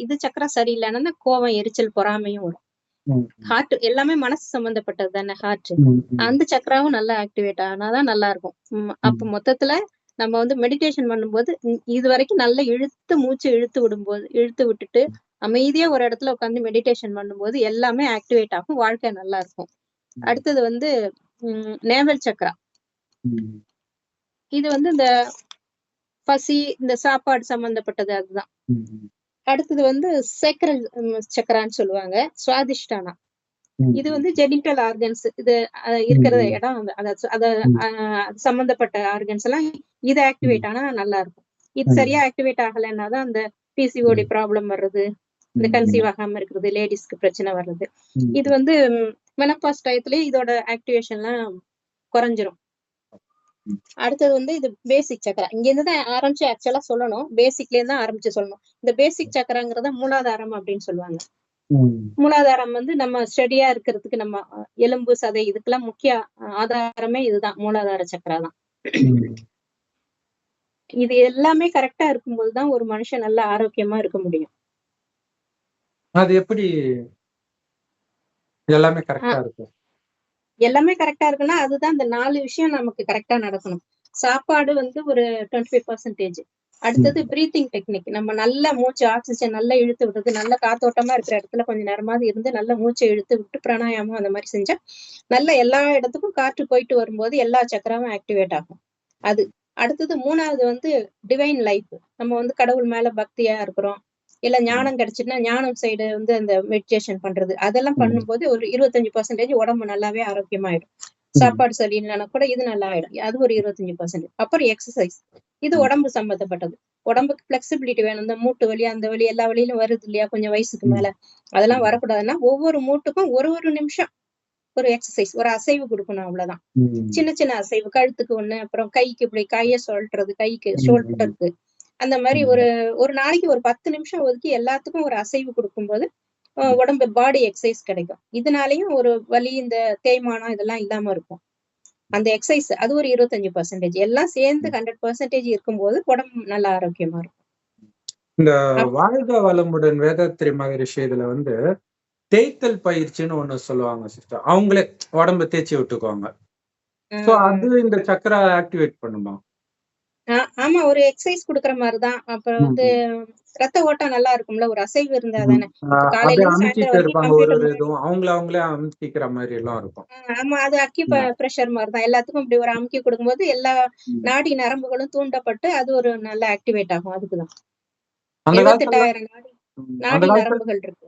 இது சக்கரா சரியில்லைன்னா கோவம், எரிச்சல், பொறாமையும் வரும். ம். ஹார்ட் எல்லாமே மனசு சம்பந்தப்பட்டது தானே ஹார்ட். ம். ம். அந்த சக்கராவும் நல்லா ஆக்டிவேட் ஆனாதான் நல்லா இருக்கும். அப்ப ம். மொத்தத்துல நம்ம வந்து மெடிடேஷன் பண்ணும்போது இதுவரைக்கும் நல்லா மூச்சு இழுத்து விட்டுட்டு அமைதியா ஒரு இடத்துல உட்கார்ந்து மெடிடேஷன் பண்ணும்போது எல்லாமே ஆக்டிவேட் ஆகும். வாழ்க்கை நல்லா இருக்கும். ம். அடுத்தது வந்து நேவல் சக்கரா. ம். இது வந்து இந்த பசி, இந்த சாப்பாடு சம்பந்தப்பட்டது அதுதான். ம். அடுத்தது வந்து சேக்ரல் சக்கரான்னு சொல்லுவாங்க. சுவாதிஷ்டானா. ம். இது வந்து ஜெனிட்டல் ஆர்கன்ஸ். இது இருக்கிற ம். இடம் அத ம். சம்பந்தப்பட்ட ஆர்கன்ஸ் எல்லாம் இது ஆக்டிவேட் ஆனா நல்லா இருக்கும். இது ம். சரியா ஆக்டிவேட் ஆகலைன்னா தான் அந்த பிசிஓடி ம். ப்ராப்ளம் வர்றது, இந்த ம். கன்சீவ் ஆகாம இருக்கிறது, லேடிஸ்க்கு பிரச்சனை வர்றது. இது ம். வந்து மெனோபாஸ் டயத்திலேயே இதோட ஆக்டிவேஷன்லாம் குறைஞ்சிரும். ம். அடுத்தது வந்து இது பேசிக் சக்கரா. இங்க இருந்து தான் ஆரம்பிச்சு ஆக்சுவலா சொல்லணும். பேசிக்ல இருந்து தான் ஆரம்பிச்சு சொல்லணும். இந்த பேசிக் சக்கராங்கிறத மூலாதாரம் அப்படின்னு சொல்லுவாங்க. ம். மூலாதாரம் வந்து நம்ம ஸ்டெடியா இருக்கிறதுக்கு நம்ம எலும்பு, சதை இதுக்கெல்லாம் முக்கிய ஆதாரமே இதுதான். மூலாதார சக்கரா தான். ம். இது எல்லாமே கரெக்ட்டா இருக்கும்போது தான் ஒரு மனுஷன் நல்ல ஆரோக்கியமா இருக்க முடியும். அது எப்படி எல்லாமே அ கரெக்ட்டா இருக்கும்? எல்லாமே கரெக்ட்டா இருக்குன்னா, அதுதான் இந்த 4 விஷயம் நமக்கு கரெக்ட்டா நடக்கணும். சாப்பாடு வந்து ஒரு 25%. அடுத்தது ம். Breathing technique. நம்ம நல்ல மூச்சு ஆக்ஸிஜன் நல்லா இழுத்து விடுறது, நல்ல காத்தோட்டமா இருக்கிற இடத்துல கொஞ்ச நேரமாவது இருந்து நல்ல மூச்ச இழுத்து விட்டு பிராணாயாமம் அந்த மாரி செஞ்சா, நல்ல எல்லா இடத்துக்கும் காற்று போயிட்டு வரும்போது எல்லா சக்கராவும் ஆக்டிவேட் ஆகும். அது. அடுத்தது 3வது வந்து டிவைன் லைஃப். நம்ம வந்து கடவுள் மேல பக்தியா இருக்கிறோம். இல்ல ம். ஞானம் கிடைச்சுச்சுன்னா, ஞானம் சைடு வந்து அந்த மெடிடேஷன் பண்றது. அதெல்லாம் ம். பண்ணும்போது ஒரு 25% உடம்பு நல்லாவே ஆரோக்கியமாயிடும். ம். சாப்பாடு சரியில்லன்னா கூட இது நல்லா ஆயிடும். அது ஒரு 25%. அப்புறம் எக்சர்சைஸ். இது ம். உடம்பு சம்பந்தப்பட்டது. உடம்புக்கு ஃப்ளெக்சிபிலிட்டி வேணும். இந்த மூட்டு வலி, அந்த வலி எல்லா வலியிலும் வருது இல்லையா? கொஞ்சம் வயசுக்கு ம். மேல. அதெல்லாம் ம். வரக்கூடாதுன்னா, ஒவ்வொரு மூட்டுக்கும் ஒரு ஒரு நிமிஷம் ஒரு எக்சர்சைஸ், ஒரு அசைவு குடுக்கணும் அவ்வளவுதான். ம். சின்ன சின்ன அசைவு. கழுத்துக்கு ஒண்ணு, அப்புறம் கைக்கு இப்படி கைய சுழட்டுறது, கைக்கு ம். ஷோல்டருக்கு. அந்த மாரி ம். ஒரு ஒரு நாளைக்கு ஒரு 10 நிமிஷம் ஒதுக்கி எல்லாத்துக்கும் ஒரு அசைவு குடுக்கும்போது, ம். உடம்பு பாடி எக்சர்சைஸ் கிடைக்கும். இதனாலயும் ஒரு வலி, இந்த தேய்மானம் இதெல்லாம் இல்லாம இருக்கும். அந்த எக்சர்சைஸ் அது ஒரு 25% எல்லாம் சேர்ந்து 100% இருக்கும்போது உடம்பு நல்லா ஆரோக்கியமா இருக்கும். இந்த அப் வாழ்க வளமுடன் வேதாத்திரி மகரிஷி இதுல தேய்த்தல் பயிற்சின்னு ஒண்ணு சொல்லுவாங்க சிஸ்டர். அவங்களே உடம்ப தேய்ச்சு விட்டுக்குவாங்க. அ சோ அது இந்த சக்கர ஆக்டிவேட் பண்ணுமா? ஆமா ஒரு எக்சர்சைஸ் குடுக்குற மாரி தான். அப்புறம் வந்து ம். ரத்த ஓட்டம் நல்லா இருக்கும்ல. ஒரு அசைவு இருந்தா ம். தானே. இப்ப காலையில அப்படியே இருந்து சாயந்தரம் அமுக்கிட்டு வரைக்கும் இருப்பாங்க ஒரு கம்ப்யூட்டர் ஒரு முன்னாடி இதுவும். அவங்களே அமுக்கிக்கிற மாரி எல்லாம் இருக்கும். ஆமா. அது ம். பிரஷர் மாரி தான். எல்லாத்துக்கும் இப்படி ஒரு அமுக்கி குடுக்கும்போது, எல்லா ம். நாடி நரம்புகளும் தூண்டப்பட்டு, அது ஒரு நல்லா ஆக்டிவேட் ஆகும். அதுக்கு தான். அந்த காலத்துல 78,000 அந்த நாடி காலத்துல நரம்புகள் இருக்கு.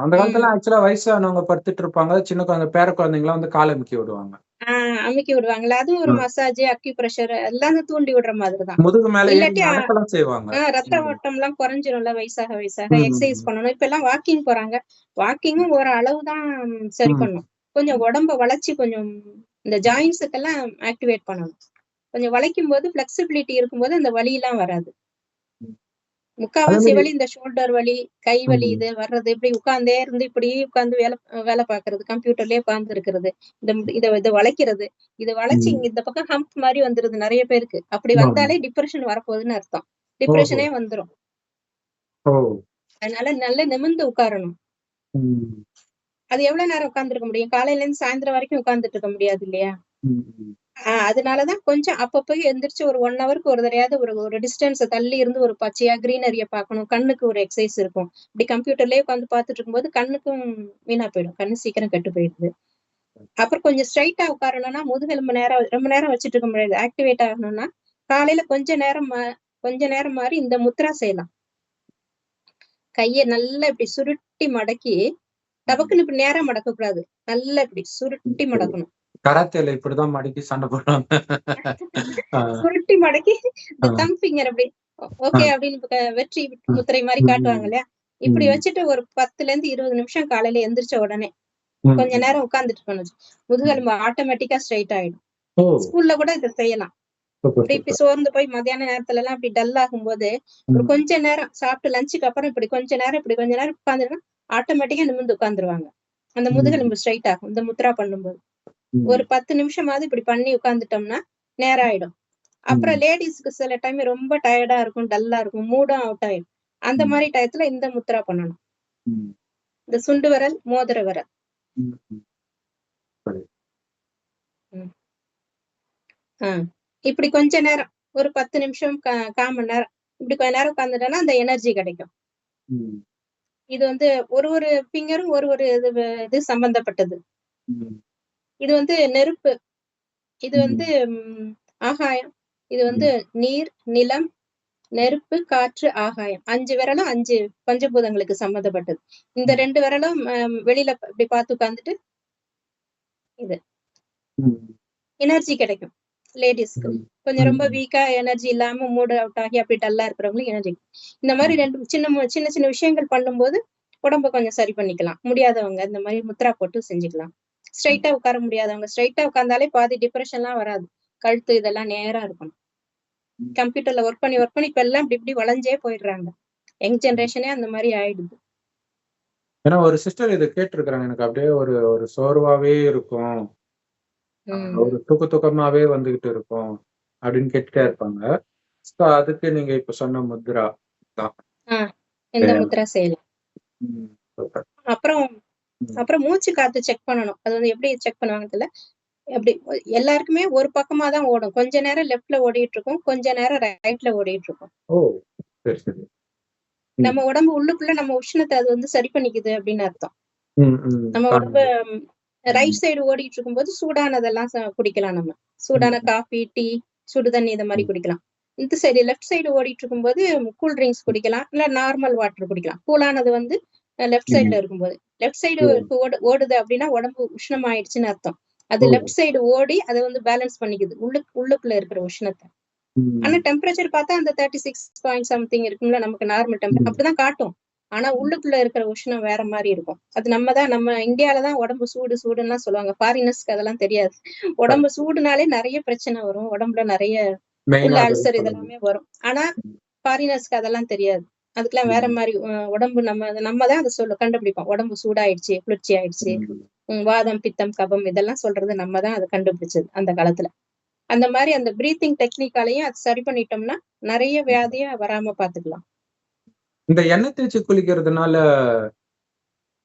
அந்த ம். காலத்துல ஆக்சுவலா வயசானவங்க படுத்துட்டு இருப்பாங்க. சின்ன குழந்தை பேர குழந்தைங்கலாம் கால் அமுக்கி விடுவாங்க. அமுக்கி விடுவாங்கல்ல. அதுவும் ஒரு ம். மசாஜ், அக்யூப்ரெஷர் எல்லாம் தூண்டி விடுற மாதிரி தான். முதுகு மேல ஏறி இல்லாட்டி நடக்கலாம் செய்வாங்க. ரத்த ம். ஓட்டம்லாம் குறைஞ்சிரும்ல வயசாக வயசாக. ம், எக்சர்சைஸ் ம், பண்ணணும். இப்ப எல்லாம் வாக்கிங் போறாங்க. வாக்கிங்கும் ஒரு அளவு தான் சரி ம், பண்ணும். கொஞ்சம் உடம்ப வளைச்சு கொஞ்சம் இந்த ஜாயிண்ட்ஸுக்கெல்லாம் ஆக்டிவேட் பண்ணணும். கொஞ்சம் வளைக்கும்போது ஃப்ளெக்சிபிலிட்டி இருக்கும்போது அந்த வலிலாம் வராது. ம். அதே முக்காவாசி மாரி வலி இந்த ஷோல்டர் வலி, கை வலி ம், இது வர்றது இப்படி உட்கார்ந்தே இருந்து இப்படியே உட்கார்ந்து வேலை பார்க்கறது. கம்ப்யூட்டர்லயே உட்கார்ந்து இருக்கிறது. இத வளைக்கிறது. இத வளைச்சு ம். இங்க இந்த பக்கம் ஹம்ப் மாரி வந்துருது நெறைய பேருக்கு. அப்படி ஆமாங்க. வந்தாலே டிப்ரஷன் வரப்போகுதுன்னு அர்த்தம். ஓஹோ! டிப்ரஷனே வந்துரும். ஓ! அதனால நல்லா நிமிர்ந்து உட்காரணும். ம், அது எவ்வளவு நேரம் உட்கார்ந்திருக்க முடியும்? காலையில இருந்து சாயந்தரம் வரைக்கும் உட்கார்ந்துட்டு இருக்க முடியாது இல்லையா? ம், ம், அதனாலதான் கொஞ்சம் அப்பப்ப எந்திரிச்சு ஒரு 1 ஹவருக்கு ஒரு தடவையாவது ஒரு ஒரு டிஸ்டன்ஸ தள்ளி இருந்து ஒரு பச்சையா கிரீனரிய பார்க்கணும். கண்ணுக்கு ஒரு எக்சர்சைஸ் இருக்கும். இப்படி கம்ப்யூட்டர்லயே உட்கார்ந்து பார்த்துட்டு இருக்கும்போது கண்ணுக்கும் வீணா போயிடும். கண்ணு சீக்கிரம் கெட்டு போயிடுது. அப்புறம் கொஞ்சம் ஸ்ட்ரைட்டா உட்காரணும்னா முதுகெலும்பு ரொம்ப நேரம் வச்சுட்டு இருக்க முடியாது. ஆக்டிவேட் ஆகணும்னா காலையில கொஞ்ச நேரம் மாறி இந்த முத்ரா செய்யலாம். கைய நல்லா இப்படி சுருட்டி மடக்கி ம். டபக்குன்னு இப்படி நேரா மடக்கக்கூடாது. நல்லா இப்படி சுருட்டி சரி. மடக்கணும். கராத்தேல இப்படிதான் மடக்கி சண்டை போடுவாங்க. ஆ, சுருட்டி மடக்கி ஆ, இந்த தம் ஃபிங்கர் அப்படி ஆ, ஓகே அப்படின்னு வெற்றி ம், முத்திரை மாரி காட்டுவாங்க ம், இல்லையா? இப்படி ம், வச்சுட்டு ஒரு 10லேருந்து 20 நிமிஷம் காலையில எந்திரிச்ச உடனே ம், கொஞ்ச ம், நேரம் உட்கார்ந்துட்டு இருக்கணும். ம். முதுகெலும்பு ஆட்டோமேட்டிக்கா ஸ்ட்ரைட் ஆயிடும். ஓ! ஸ்கூல்ல கூட இத செய்யலாம். சூப்பர், இப்படி சூப்பர். சோர்ந்து போய் மத்தியான நேரத்துல எல்லாம் இப்படி டல் ஆகும்போது, ஒரு ம், கொஞ்ச நேரம் சாப்பிட்டு லஞ்சுக்கு அப்புறம் இப்படி கொஞ்ச நேரம் உட்கார்ந்துருந்தா ஆட்டோமேட்டிக்கா நிமிர்ந்து உட்கார்ந்துருவாங்க. அந்த ம், முதுகெலும்பு ஸ்ட்ரைட் ஆகும். இந்த முத்ரா பண்ணும்போது. ஒரு ம், 10 நிமிஷமாவது இப்படி பண்ணி உட்கார்ந்துட்டோம்னா, நேரம் ஆயிடும். அப்புறம் ம், லேடீஸ்க்கு சில டைம் ரொம்ப டயர்டா இருக்கும், டல்லா இருக்கும், மூடும் அவுட் ஆயிடும். அந்த ம், மாரி டயத்துல இந்த முத்ரா பண்ணணும். ம், இந்த சுண்டு விரல், மோதிர விரல். ம், ம். சரி. ம். ஆ. இப்படி கொஞ்ச நேரம், ஒரு 10 நிமிஷம், 1/4 மணி நேரம். இப்படி கொஞ்ச நேரம் உட்கார்ந்துட்டோம்னா, அந்த எனர்ஜி கிடைக்கும். ம், இது வந்து ஒரு ஒரு ஃபிங்கரும் ஒரு ஒரு இது சம்பந்தப்பட்டது. ம், இது வந்து நெருப்பு, இது வந்து ம், ஆகாயம், இது வந்து ம், நீர், நிலம், நெருப்பு, காற்று, ஆகாயம். 5 விரலும் 5 பஞ்சபூதங்களுக்கு சம்மந்தப்பட்டது. இந்த ம், 2 விரலும் வெளியில இப்படி பார்த்து உட்கார்ந்துட்டு இது ம், எனர்ஜி கிடைக்கும் லேடீஸ்க்கு. ம், கொஞ்சம் ரொம்ப ம், வீக்கா எனர்ஜி இல்லாம மூட் அவுட் ஆகி அப்படி டல்லா இருக்கிறவங்களுக்கு எனர்ஜி. இந்த மாரி ம், 2 சின்ன சின்ன விஷயங்கள் பண்ணும்போது உடம்ப கொஞ்சம் சரி பண்ணிக்கலாம். முடியாதவங்க இந்த மாரி முத்ரா போட்டு செஞ்சுக்கலாம். ம். ஸ்ட்ரைட்டா உட்கார முடியாதவங்க ஸ்ட்ரைட்டா உட்கார்ந்தாலே பாதி டிப்ரஷன்லாம் வராது. கழுத்து இதெல்லாம் நேரா இருக்கணும். கம்ப்யூட்டர்ல ஒர்க் பண்ணி இப்ப எல்லாம் இப்படி இப்படி வளைஞ்சே போயிடுறாங்க. யங் ஜெனரேஷனே அந்த மாரி ஆயிடுது. ஏன்னா ஒரு சிஸ்டர் இத கேட்டுருக்காங்க. எனக்கு அப்படியே ஒரு ஒரு சோர்வாவே இருக்கும். ம். ஒரு தூக்கமாவே வந்துகிட்டு இருக்கும். அப்படின்னு கேட்டுட்டே ம். இருப்பாங்க. ஸோ அதுக்கு நீங்க இப்ப சொன்ன முத்ரா தான். ஆ. இந்த முத்ரா செய்யலாம். ம். சூப்பர். அப்புறம் ம். அப்புறம் மூச்சு காத்து செக் பண்ணணும். அது வந்து எப்படி செக் பண்ணுவாங்கன்னு தெரியல. எப்படி எல்லாருக்குமே ஒரு பக்கமா தான் ஓடும். கொஞ்ச நேரம் லெஃப்ட்ல ஓடிட்டு இருக்கும். கொஞ்ச நேரம் ரைட்ல ஓடிட்டு இருக்கும். ஓ! சரி, சரி. ம். நம்ம உடம்பு உள்ளுக்குள்ள நம்ம உஷ்ணத்த அது வந்து சரி பண்ணிக்குது அப்படின்னு அர்த்தம். ம், ம். நம்ம உடம்பு தாங்குது. ம். ரைட் சைடு ஓடிட்டு இருக்கும்போது சூடானதெல்லாம் குடிக்கலாம் நம்ம. சூடான ம். காஃபி, டீ, சுடு தண்ணி இந்த மாரி ம். குடிக்கலாம். இந்த சைடு லெஃப்ட் சைடு ஓடிட்டு இருக்கும்போது கூல் ட்ரிங்க்ஸ் குடிக்கலாம். இல்ல நார்மல் வாட்டர் குடிக்கலாம். கூலானது வந்து லெஃப்ட் சைடுல ம். இருக்கும்போது. லெஃப்ட் சைடு ஓ! ஓடுது அப்படின்னா உடம்பு உஷ்ணமாயிடுச்சுன்னு அர்த்தம். அது ஓ! லெஃப்ட் சைடு ஓடி அத வந்து பேலன்ஸ் பண்ணிக்குது. உள்ளுக்குள்ள இருக்கிற உஷ்ணத்த. ஆனா ம். டெம்பரேச்சர் பார்த்தா அந்த 36 பாயிண்ட் சம்திங் இருக்கும்ல நமக்கு நார்மல் ம். அப்படிதான் காட்டும். ஆனா ம். உள்ளுக்குள்ள இருக்கிற உஷ்ணம் வேற மாரி இருக்கும். அது நம்ம இந்தியால தான் உடம்பு சூடுன்னுலாம் சொல்லுவாங்க. ஃபாரினர்ஸ்க்கு அதெல்லாம் தெரியாது. உடம்பு கரெக்ட். சூடுனாலே நெறைய பிரச்சனை வரும். உடம்புல நெறைய உள்ள மெயினா அதுதான் அல்சர் சொல்லணும். இதெல்லாமே வரும். ஆனா ம். ஃபாரினர்ஸ்க்கு அதெல்லாம் தெரியாது. அதுக்கெல்லாம் வேற ம். மாரி உடம்பு நம்ம தான் அத கண்டுபிடிப்போம். உடம்பு சூடாயிடுச்சு, குளிர்ச்சி ஆயிடுச்சு. ம். வாதம், பித்தம், கபம் இதெல்லாம் சொல்றது நம்ம தான் அத கண்டுபிடிச்சது அந்த காலத்துல. அந்த மாரி அந்த பிரீத்திங் டெக்னிக்காலயும் அது சரி பண்ணிட்டோம்னா, நெறைய வியாதிய வராம பாத்துக்கலாம். இந்த எண்ணெய் தேய்ச்சு குளிக்கிறதுனால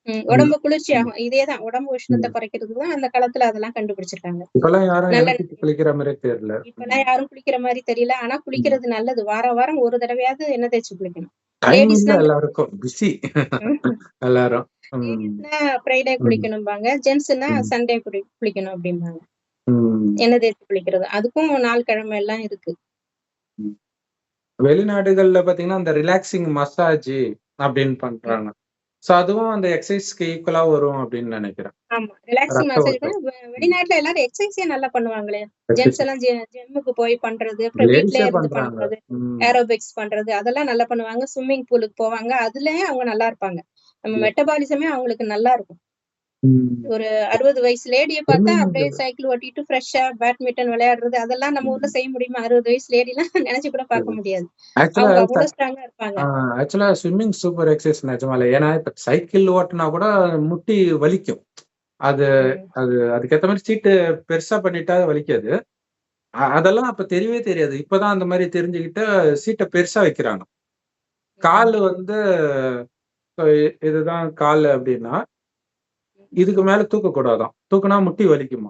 ம். உடம்பு குளிர்ச்சி ம். ஆகும். இதே தான் உடம்பு உஷ்ணத்த ம். குறைக்கிறதுக்கு தான் அந்த காலத்துல அதெல்லாம் கண்டுபிடிச்சிருக்காங்க. இப்பல்லாம் யாரும் எண்ணெய் நல்லெண்ணெய் தேய்ச்சு குளிக்கிற மாரியே தெரியல. இப்பலாம் யாரும் குளிக்கிற மாரி தெரியல. ஆனா ம். குளிக்கிறது நல்லது. வாரம் ஒரு தடவையாவது எண்ணெய் தேய்ச்சு குளிக்கணும். டைம் இல்ல லேடீஸ்னா இந்த எல்லாருக்கும். பிஸி எல்லாரும். ம். லேடீஸ்னா ஃப்ரைடே ம். குளிக்கணும்பாங்க. ஜென்ட்ஸ்னா ம். சண்டே குளிக்கணும் அப்டிம்பாங்க. ம். எண்ணெய் தேய்ச்சு குளிக்கிறது. அதுக்கும் நாள் கிழமை எல்லாம் இருக்கு. ம். வெளிநாடுகள்ல பார்த்தீங்கன்னா, அந்த ரிலாக்ஸிங் மசாஜ் அப்படின்னு ம். பண்றாங்க. சோ அதுவும் அந்த எக்ஸர்சைஸ்க்கு ஈக்குவலா வரும் அப்படின்னு நினைக்கிறேன். ஆமா. ரிலாக்ஸிங் ரத்த மசாஜ் ஓட்டம். வெளிநாட்டுல எல்லாரும் எக்ஸர்சைஸே நல்லா பண்ணுவாங்களே. ஜென்ட்ஸ் எல்லாம் ஜிம்முக்கு போய் பண்றது, அப்புறம் லேடிஸே வீட்லயே இருந்து பண்றாங்க. பண்றது, ஏரோபிக்ஸ் பண்றது அதெல்லாம் நல்லா பண்ணுவாங்க. ஸ்விம்மிங் பூலுக்கு போவாங்க. அதுலயே அவங்க நல்லா இருப்பாங்க. நம்ம மெட்டபாலிசமே அவங்களுக்கு நல்லா இருக்கும். ஒரு 60 வயசு லேடிய பார்த்தா அப்படியே சைக்கிள் ஓட்டிட்டு ஃப்ரெஷ்ஷா பேட்மிண்டன் விளையாடுறது அதெல்லாம் நம்ம ஊர்ல செய்ய முடியுமா? 60 வயசு லேடிலாம் நினைச்சு கூட பார்க்க முடியாது. அவங்க அவ்வளவு ஸ்ட்ராங்கா இருப்பாங்க. ஆக்சுவலா ஸ்விம்மிங் சூப்பர் எக்ஸசைஸ் நிஜமாலே. ஏன்னா இப்ப சைக்கிள் ஓட்டினா கூட முட்டி வலிக்கும். அது அது அதுக்கேத்த மாதிரி சீட்டு பெருசா பண்ணிட்டா வலிக்காது. அதெல்லாம் அப்ப தெரியவே தெரியாது. இப்பதான் அந்த மாதிரி தெரிஞ்சுக்கிட்டு சீட்டை பெருசா வைக்கிறாங்க. கால் வந்து இதுதான் கால் அப்படின்னா இதுக்கு மேல தூக்க கூடாதாம். தூக்குனா முட்டி வலிக்குமா.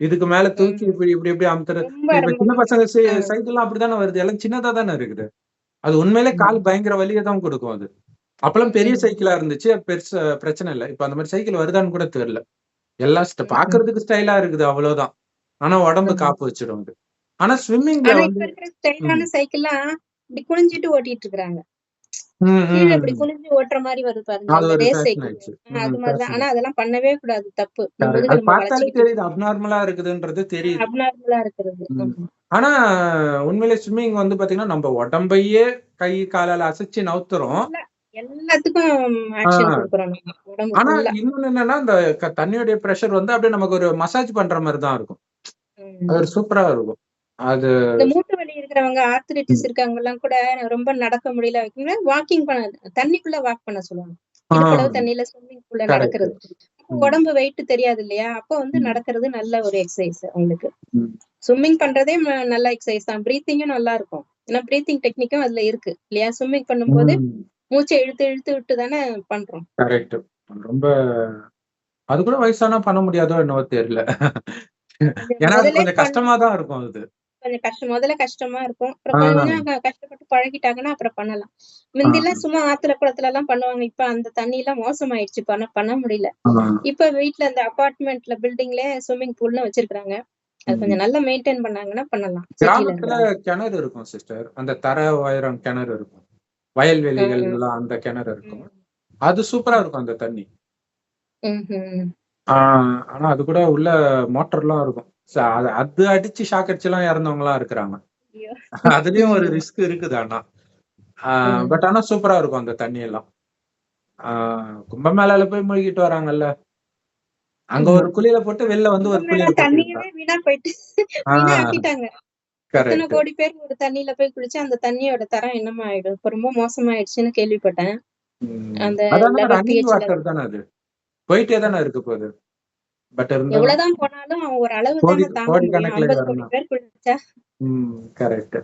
இதுக்கு மேல தூக்கி இப்படி இப்படி இப்படி அமுத்துறது. இப்ப சின்ன பசங்க சைக்கிள் எல்லாம் அப்படித்தானே வருது. எல்லாம் சின்னதா தானே இருக்குது. அது உண்மையிலே கால் பயங்கர வலியை தான் கொடுக்கும் அது. அப்பெல்லாம் பெரிய சைக்கிளா இருந்துச்சு. பெருசா பிரச்சனை இல்லை. இப்ப அந்த மாதிரி சைக்கிள் வருதான்னு கூட தெரியல. எல்லாம் பாக்குறதுக்கு ஸ்டைலா இருக்குது அவ்வளவுதான். ஆனா உடம்பு காப்பு வச்சிடும் அது. ஆனா ஸ்விம்மிங்ல வந்து ஸ்டைலான சைக்கிள்லாம் இப்படி குனிஞ்சிட்டு ஓட்டிட்டு இருக்காங்க. கீழே இப்படி குனிஞ்சு ஓட்டுற மாதிரி வருது பாருங்க. அந்த ரேஸ் சைக்கிள். அது மாதிரிதான். ஆனா அதெல்லாம் பண்ணவே கூடாது. தப்பு. பார்த்தாலே தெரியுது அப்நார்மலா இருக்குதுன்றது தெரியுது. அப்நார்மலா இருக்கிறது. ஆனா உண்மையிலே ஸ்விம்மிங் வந்து பாத்தீங்கன்னா நம்ம உடம்பையே கை காலால அசைச்சு நவுத்துறோம். எல்லாத்துக்கும் ஆக்ஷன் கொடுக்குறோம். ஆனா இன்னொன்னு என்னன்னா இந்த தண்ணியோட பிரஷர் வந்து அப்படியே நமக்கு ஒரு மசாஜ் பண்ற மாதிரி தான் இருக்கும். அது சூப்பரா இருக்கும். அது இந்த மூட்டு வலி இருக்கிறவங்க ஆர்த்ரைட்டிஸ் இருக்கவங்க எல்லாம் கூட ரொம்ப நடக்க முடியல வாக்கிங் பண்ண தண்ணிக்குள்ள வாக் பண்ண சொல்லுவாங்க. இடுப்பளவு தண்ணியில ஸ்விம்மிங் பூல்ல நடக்கிறது. உடம்பு வெயிட் தெரியாது இல்லையா? அப்ப வந்து நடக்கிறது நல்ல ஒரு எக்ஸசைஸ் உங்களுக்கு. ஸ்விம்மிங் பண்றதே நல்ல எக்ஸசைஸ் தான். பிரீத்திங்கும் நல்லா இருக்கும். ஏன்னா பிரீத்திங் டெக்னிக்கும் அதுல இருக்கு இல்லையா? ஸ்விம்மிங் பண்ணும்போது மூச்சை இழுத்து இழுத்து விட்டு தானே பண்றோம். கரெக்ட். ரொம்ப அது கூட வயசானா பண்ண முடியாதோ என்னவோ தெரியல. ஏன்னா அது கொஞ்சம் கஷ்டமா தான் இருக்கும். அது கொஞ்சம் முதல்ல கஷ்டமா இருக்கும். அப்புறம் கொஞ்சம் கஷ்டப்பட்டு பழகிட்டாங்கன்னா அப்புறம் பண்ணலாம். முந்திலாம் சும்மா ஆத்துல குளத்துல எல்லாம் பண்ணுவாங்க. இப்ப அந்த தண்ணி எல்லாம் மோசமாயிடுச்சு. பண்ண முடியல. இப்ப வீட்டுல அந்த அபார்ட்மெண்ட்ல பில்டிங்ல ஸ்விம்மிங் பூல்னு வச்சிருக்காங்க. அது கொஞ்சம் நல்லா மெயின்டைன் பண்ணாங்கன்னா பண்ணலாம். கிராமத்துல கிணறு இருக்கும் சிஸ்டர். அந்த தர உயரம் கிணறு இருக்கும். வயல்வெளிகள் எல்லாம் அந்த கிணறு இருக்கும். அது சூப்பரா இருக்கும் அந்த தண்ணி. ஆனா அது கூட உள்ள மோட்டர் எல்லாம் இருக்கும். அது அடிச்சு ஷாக் அடிச்சு எல்லாம் இறந்தவங்க எல்லாம் இருக்கிறாங்க. அதுலயும் ஒரு ரிஸ்க் இருக்குது. பட் ஆனா சூப்பரா இருக்கும் அந்த தண்ணி எல்லாம். கும்பமேளால போய் மூழ்கிட்டு வராங்கல்ல. அங்க ஒரு குளியல போட்டு வெளில வந்து ஒரு குளியல தண்ணியவே வீணா போயிட்டு வீணா ஆக்கிட்டாங்க. எத்தனை கோடி பேர் ஒரு தண்ணியில போய் குளிச்சு அந்த தண்ணியோட தரம் என்னமா ஆயிடும். இப்ப ரொம்ப மோசமாயிடுச்சுன்னு கேள்விப்பட்டேன். அந்த வாட்டர் தானே அது போயிட்டே தானே இருக்கு போகுது. பட் எவ்வளவுதான் போனாலும் ஒரு அளவு தானே தாங்க முடியும். 50 கோடி பேர் குளிச்சா. கரெக்ட்.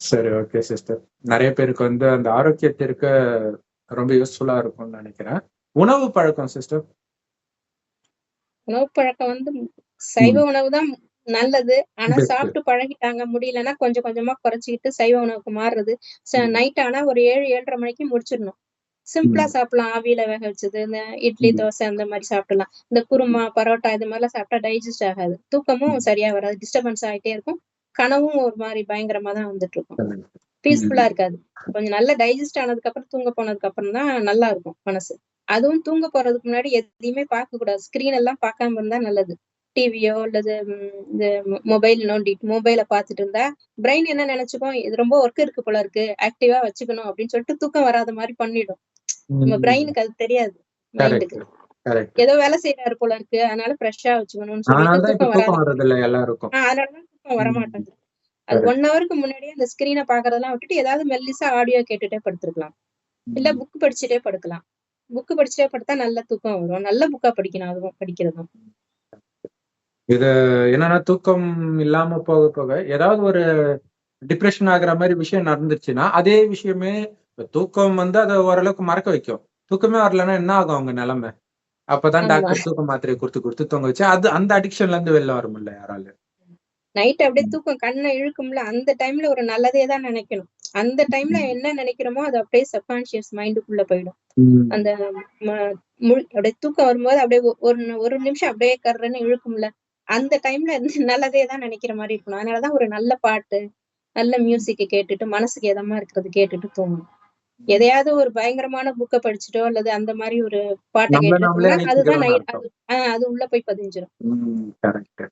சரி, ஓகே சிஸ்டர். நிறைய பேருக்கு வந்து அந்த ஆரோக்கியத்திற்கு ரொம்ப யூஸ்ஃபுல்லா இருக்கும்னு நினைக்கிறேன். உணவு பழக்கம் சிஸ்டர். உணவு பழக்கம் வந்து சைவ உணவு தான் நல்லது. ஆனா சாப்பிட்டு பழகிட்டாங்க. முடியலன்னா கொஞ்சம் கொஞ்சமா குறைச்சிக்கிட்டு சைவ உணவுக்கு மாறுறது. நைட் ஆனா ஒரு 7, 7:30 மணிக்கு முடிச்சிடணும். சிம்பிளா சாப்பிடலாம். ஆவியில வேக வச்சது, இந்த இட்லி தோசை அந்த மாதிரி சாப்பிடலாம். இந்த குருமா பரோட்டா இது மாதிரிலாம் சாப்பிட்டா டைஜஸ்ட் ஆகாது. தூக்கமும் சரியா வராது. டிஸ்டர்பன்ஸ் ஆகிட்டே இருக்கும். கனவும் ஒரு மாதிரி பயங்கரமா தான் வந்துட்டு இருக்கும். பீஸ்ஃபுல்லா இருக்காது. கொஞ்சம் நல்லா டைஜஸ்ட் ஆனதுக்கு அப்புறம் தூங்க போனதுக்கு அப்புறம் தான் நல்லா இருக்கும் மனசு. அதுவும் தூங்க போறதுக்கு முன்னாடி எதையுமே பார்க்க கூடாது. ஸ்கிரீன் எல்லாம் பார்க்காம இருந்தா நல்லது. டிவியோ அல்லது இந்த மொபைல் மொபைல பாத்துட்டு இருந்தா பிரெயின் என்ன நினைச்சுக்கும், இது ரொம்ப ஒர்க் இருக்கு போல இருக்கு, ஆக்டிவா வச்சுக்கணும் அப்படின்னு சொல்லிட்டு தூக்கம் வராத மாதிரி பண்ணிடும். நம்ம பிரெயினுக்கு அது தெரியாது. மைண்டுக்கு ஏதோ வேலை செய்யறாரு போல இருக்கு, அதனால ஃப்ரெஷ்ஷா வச்சுக்கணும்னு சொல்லிட்டு தூக்கம் வராது. அதனாலதான் தூக்கம் வரமாட்டேங்குது. அது 1 ஹவருக்கு முன்னாடியே அந்த ஸ்கிரீனை பாக்குறதெல்லாம் விட்டுட்டு ஏதாவது மெல்லிசா ஆடியோ கேட்டுட்டே படுத்துருக்கலாம். இல்ல புக் படிச்சுட்டே படுக்கலாம். புக் படிச்சுட்டே படுத்தா நல்ல தூக்கம் வரும். நல்ல புக்கா படிக்கணும். அதுவும் படிக்கிறதும் இது என்னன்னா தூக்கம் இல்லாம போக போக ஏதாவது ஒரு டிப்ரெஷன் ஆகுற மாதிரி விஷயம் நடந்துச்சுன்னா அதே விஷயமே தூக்கம் வந்து அதை ஓரளவுக்கு மறக்க வைக்கும். தூக்கமே வரலன்னா என்ன ஆகும் அவங்க நிலைமை? அப்பதான் டாக்டர் தூக்க மாத்திரையை கொடுத்து தூங்க வச்சு அது அந்த அடிக்ஷன்ல இருந்து வெளில வர முடியல யாரால. நைட் அப்படியே தூக்கம் கண்ணை இழுக்கும்ல, அந்த டைம்ல ஒரு நல்லதே தான் நினைக்கணும். அந்த டைம்ல என்ன நினைக்கிறோமோ அது அப்படியே சப்கான்சியஸ் மைண்டுக்குள்ள போயிடும். அந்த அப்படியே தூக்கம் வரும்போது அப்படியே ஒரு நிமிஷம் அப்படியே கர்றன்னு இழுக்கும்ல, அந்த டைம்ல நல்லதே தான் நினைக்கிற மாதிரி இருக்கணும். அதனாலதான் ஒரு நல்ல பாட்டு, நல்ல மியூசிக் கேட்டுட்டு மனசுக்கு எதமா இருக்கிறது கேட்டுட்டு தூங்கணும். எதையாவது ஒரு பயங்கரமான புக்க படிச்சுட்டோ அல்லது அந்த மாதிரி ஒரு பாட்டை நம்மள நாமளே கேட்டுட்டோம்னா அதுதான் அழிச்சுக்கிறோம்னு அர்த்தம். அது உள்ள போய் பதிஞ்சிடும். கரெக்ட்.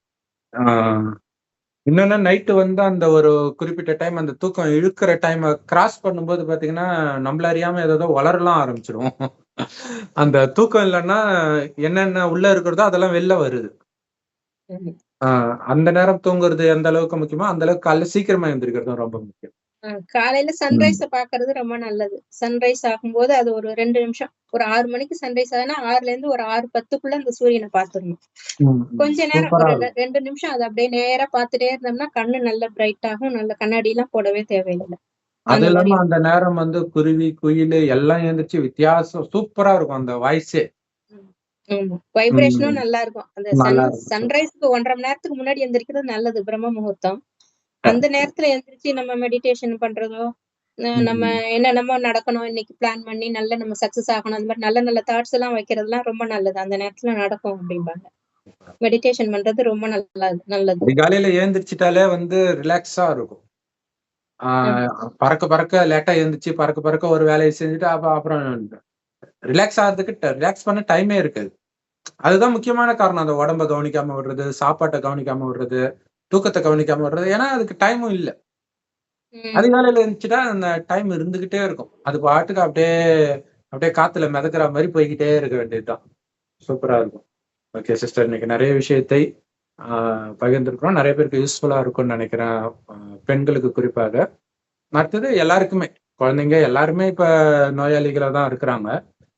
இன்னொன்னு நைட்டு வந்து அந்த ஒரு குறிப்பிட்ட டைம் அந்த தூக்கம் இழுக்கிற டைம் கிராஸ் பண்ணும்போது பாத்தீங்கன்னா நம்மள அறியாம ஏதோ வளரலாம் ஆரம்பிச்சிடும். அந்த தூக்கம் இல்லைன்னா என்னென்ன உள்ள இருக்கிறதோ அதெல்லாம் வெளில வருது. அந்த நேரம் தூங்குறது எந்த அளவுக்கு முக்கியமோ அந்த அளவுக்கு காலையில சீக்கிரமா எழுந்திருக்கிறதும் ரொம்ப முக்கியம். காலையில சன்ரைஸ பாக்குறது ரொம்ப நல்லது. சன்ரைஸ் ஆகும்போது அது ஒரு 2 நிமிஷம், ஒரு 6 மணிக்கு சன்ரைஸ் ஆகுதுன்னா 6ல இருந்து ஒரு 6:10க்குள்ள அந்த சூரியனை பாத்துடணும். கொஞ்ச நேரம் ஒரு 2 நிமிஷம் அதை அப்படியே நேரா பாத்துட்டே இருந்தோம்னா கண்ணு நல்ல பிரைட் ஆகும். நல்ல கண்ணாடி எல்லாம் போடவே தேவையில்லை. அது இல்லாம அந்த நேரம் வந்து குருவி குயில் எல்லாம் எழுந்திரிச்சு வித்தியாசம் சூப்பரா இருக்கும் அந்த வாய்ஸே. வைப்ரேஷனும் நல்லா இருக்கும். அந்த சன்ரைஸ்க்கு 1.5 மணி நேரத்துக்கு முன்னாடி எந்திரிக்கிறது நல்லது. பிரம்ம முகூர்த்தம் அந்த நேரத்துல எந்திரிச்சு நம்ம மெடிடேஷன் பண்றதோ, நம்ம என்னென்னமோ நடக்கணும் இன்னைக்கு பிளான் பண்ணி நல்ல நம்ம சக்சஸ் ஆகணும் அந்த மாதிரி நல்ல நல்ல தாட்ஸ் எல்லாம் வைக்கிறதுலாம் ரொம்ப நல்லது. அந்த நேரத்துல நடக்கும் அப்படிம்பாங்க. மெடிடேஷன் பண்றது ரொம்ப நல்லது. காலையில எழுந்திரிச்சிட்டாலே வந்து ரிலாக்ஸா இருக்கும். பறக்க லேட்டா எழுந்திரிச்சு பறக்க ஒரு வேலையை செஞ்சுட்டு அப்புறம் ரிலாக்ஸ் ஆகிறதுக்கு ரிலாக்ஸ் பண்ண டைமே இருக்காது. அதுதான் முக்கியமான காரணம். அந்த உடம்ப கவனிக்காம விடுறது, சாப்பாட்டை கவனிக்காம விடுறது, தூக்கத்தை கவனிக்காம விடுறது. ஏன்னா அதுக்கு டைமும் இல்லை. அதிகாலையில இருந்துச்சுட்டா அந்த டைம் இருந்துகிட்டே இருக்கும். அது பாட்டுக்கு அப்படியே காத்துல மிதக்கிற மாதிரி போய்கிட்டே இருக்க வேண்டியதுதான். சூப்பரா இருக்கும். ஓகே சிஸ்டர், இன்னைக்கு நிறைய விஷயத்தை பகிர்ந்துருக்கிறோம். நிறைய பேருக்கு யூஸ்ஃபுல்லா இருக்கும்னு நினைக்கிறேன். பெண்களுக்கு குறிப்பாக. அடுத்தது எல்லாருக்குமே, குழந்தைங்க எல்லாருமே இப்ப நோயாளிகளா தான் இருக்கிறாங்க.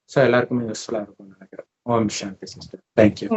ஸோ எல்லாருக்குமே யூஸ்ஃபுல்லா இருக்கும்னு நினைக்கிறேன். ஓம் சாந்தி சிஸ்டர். தேங்க்யூ.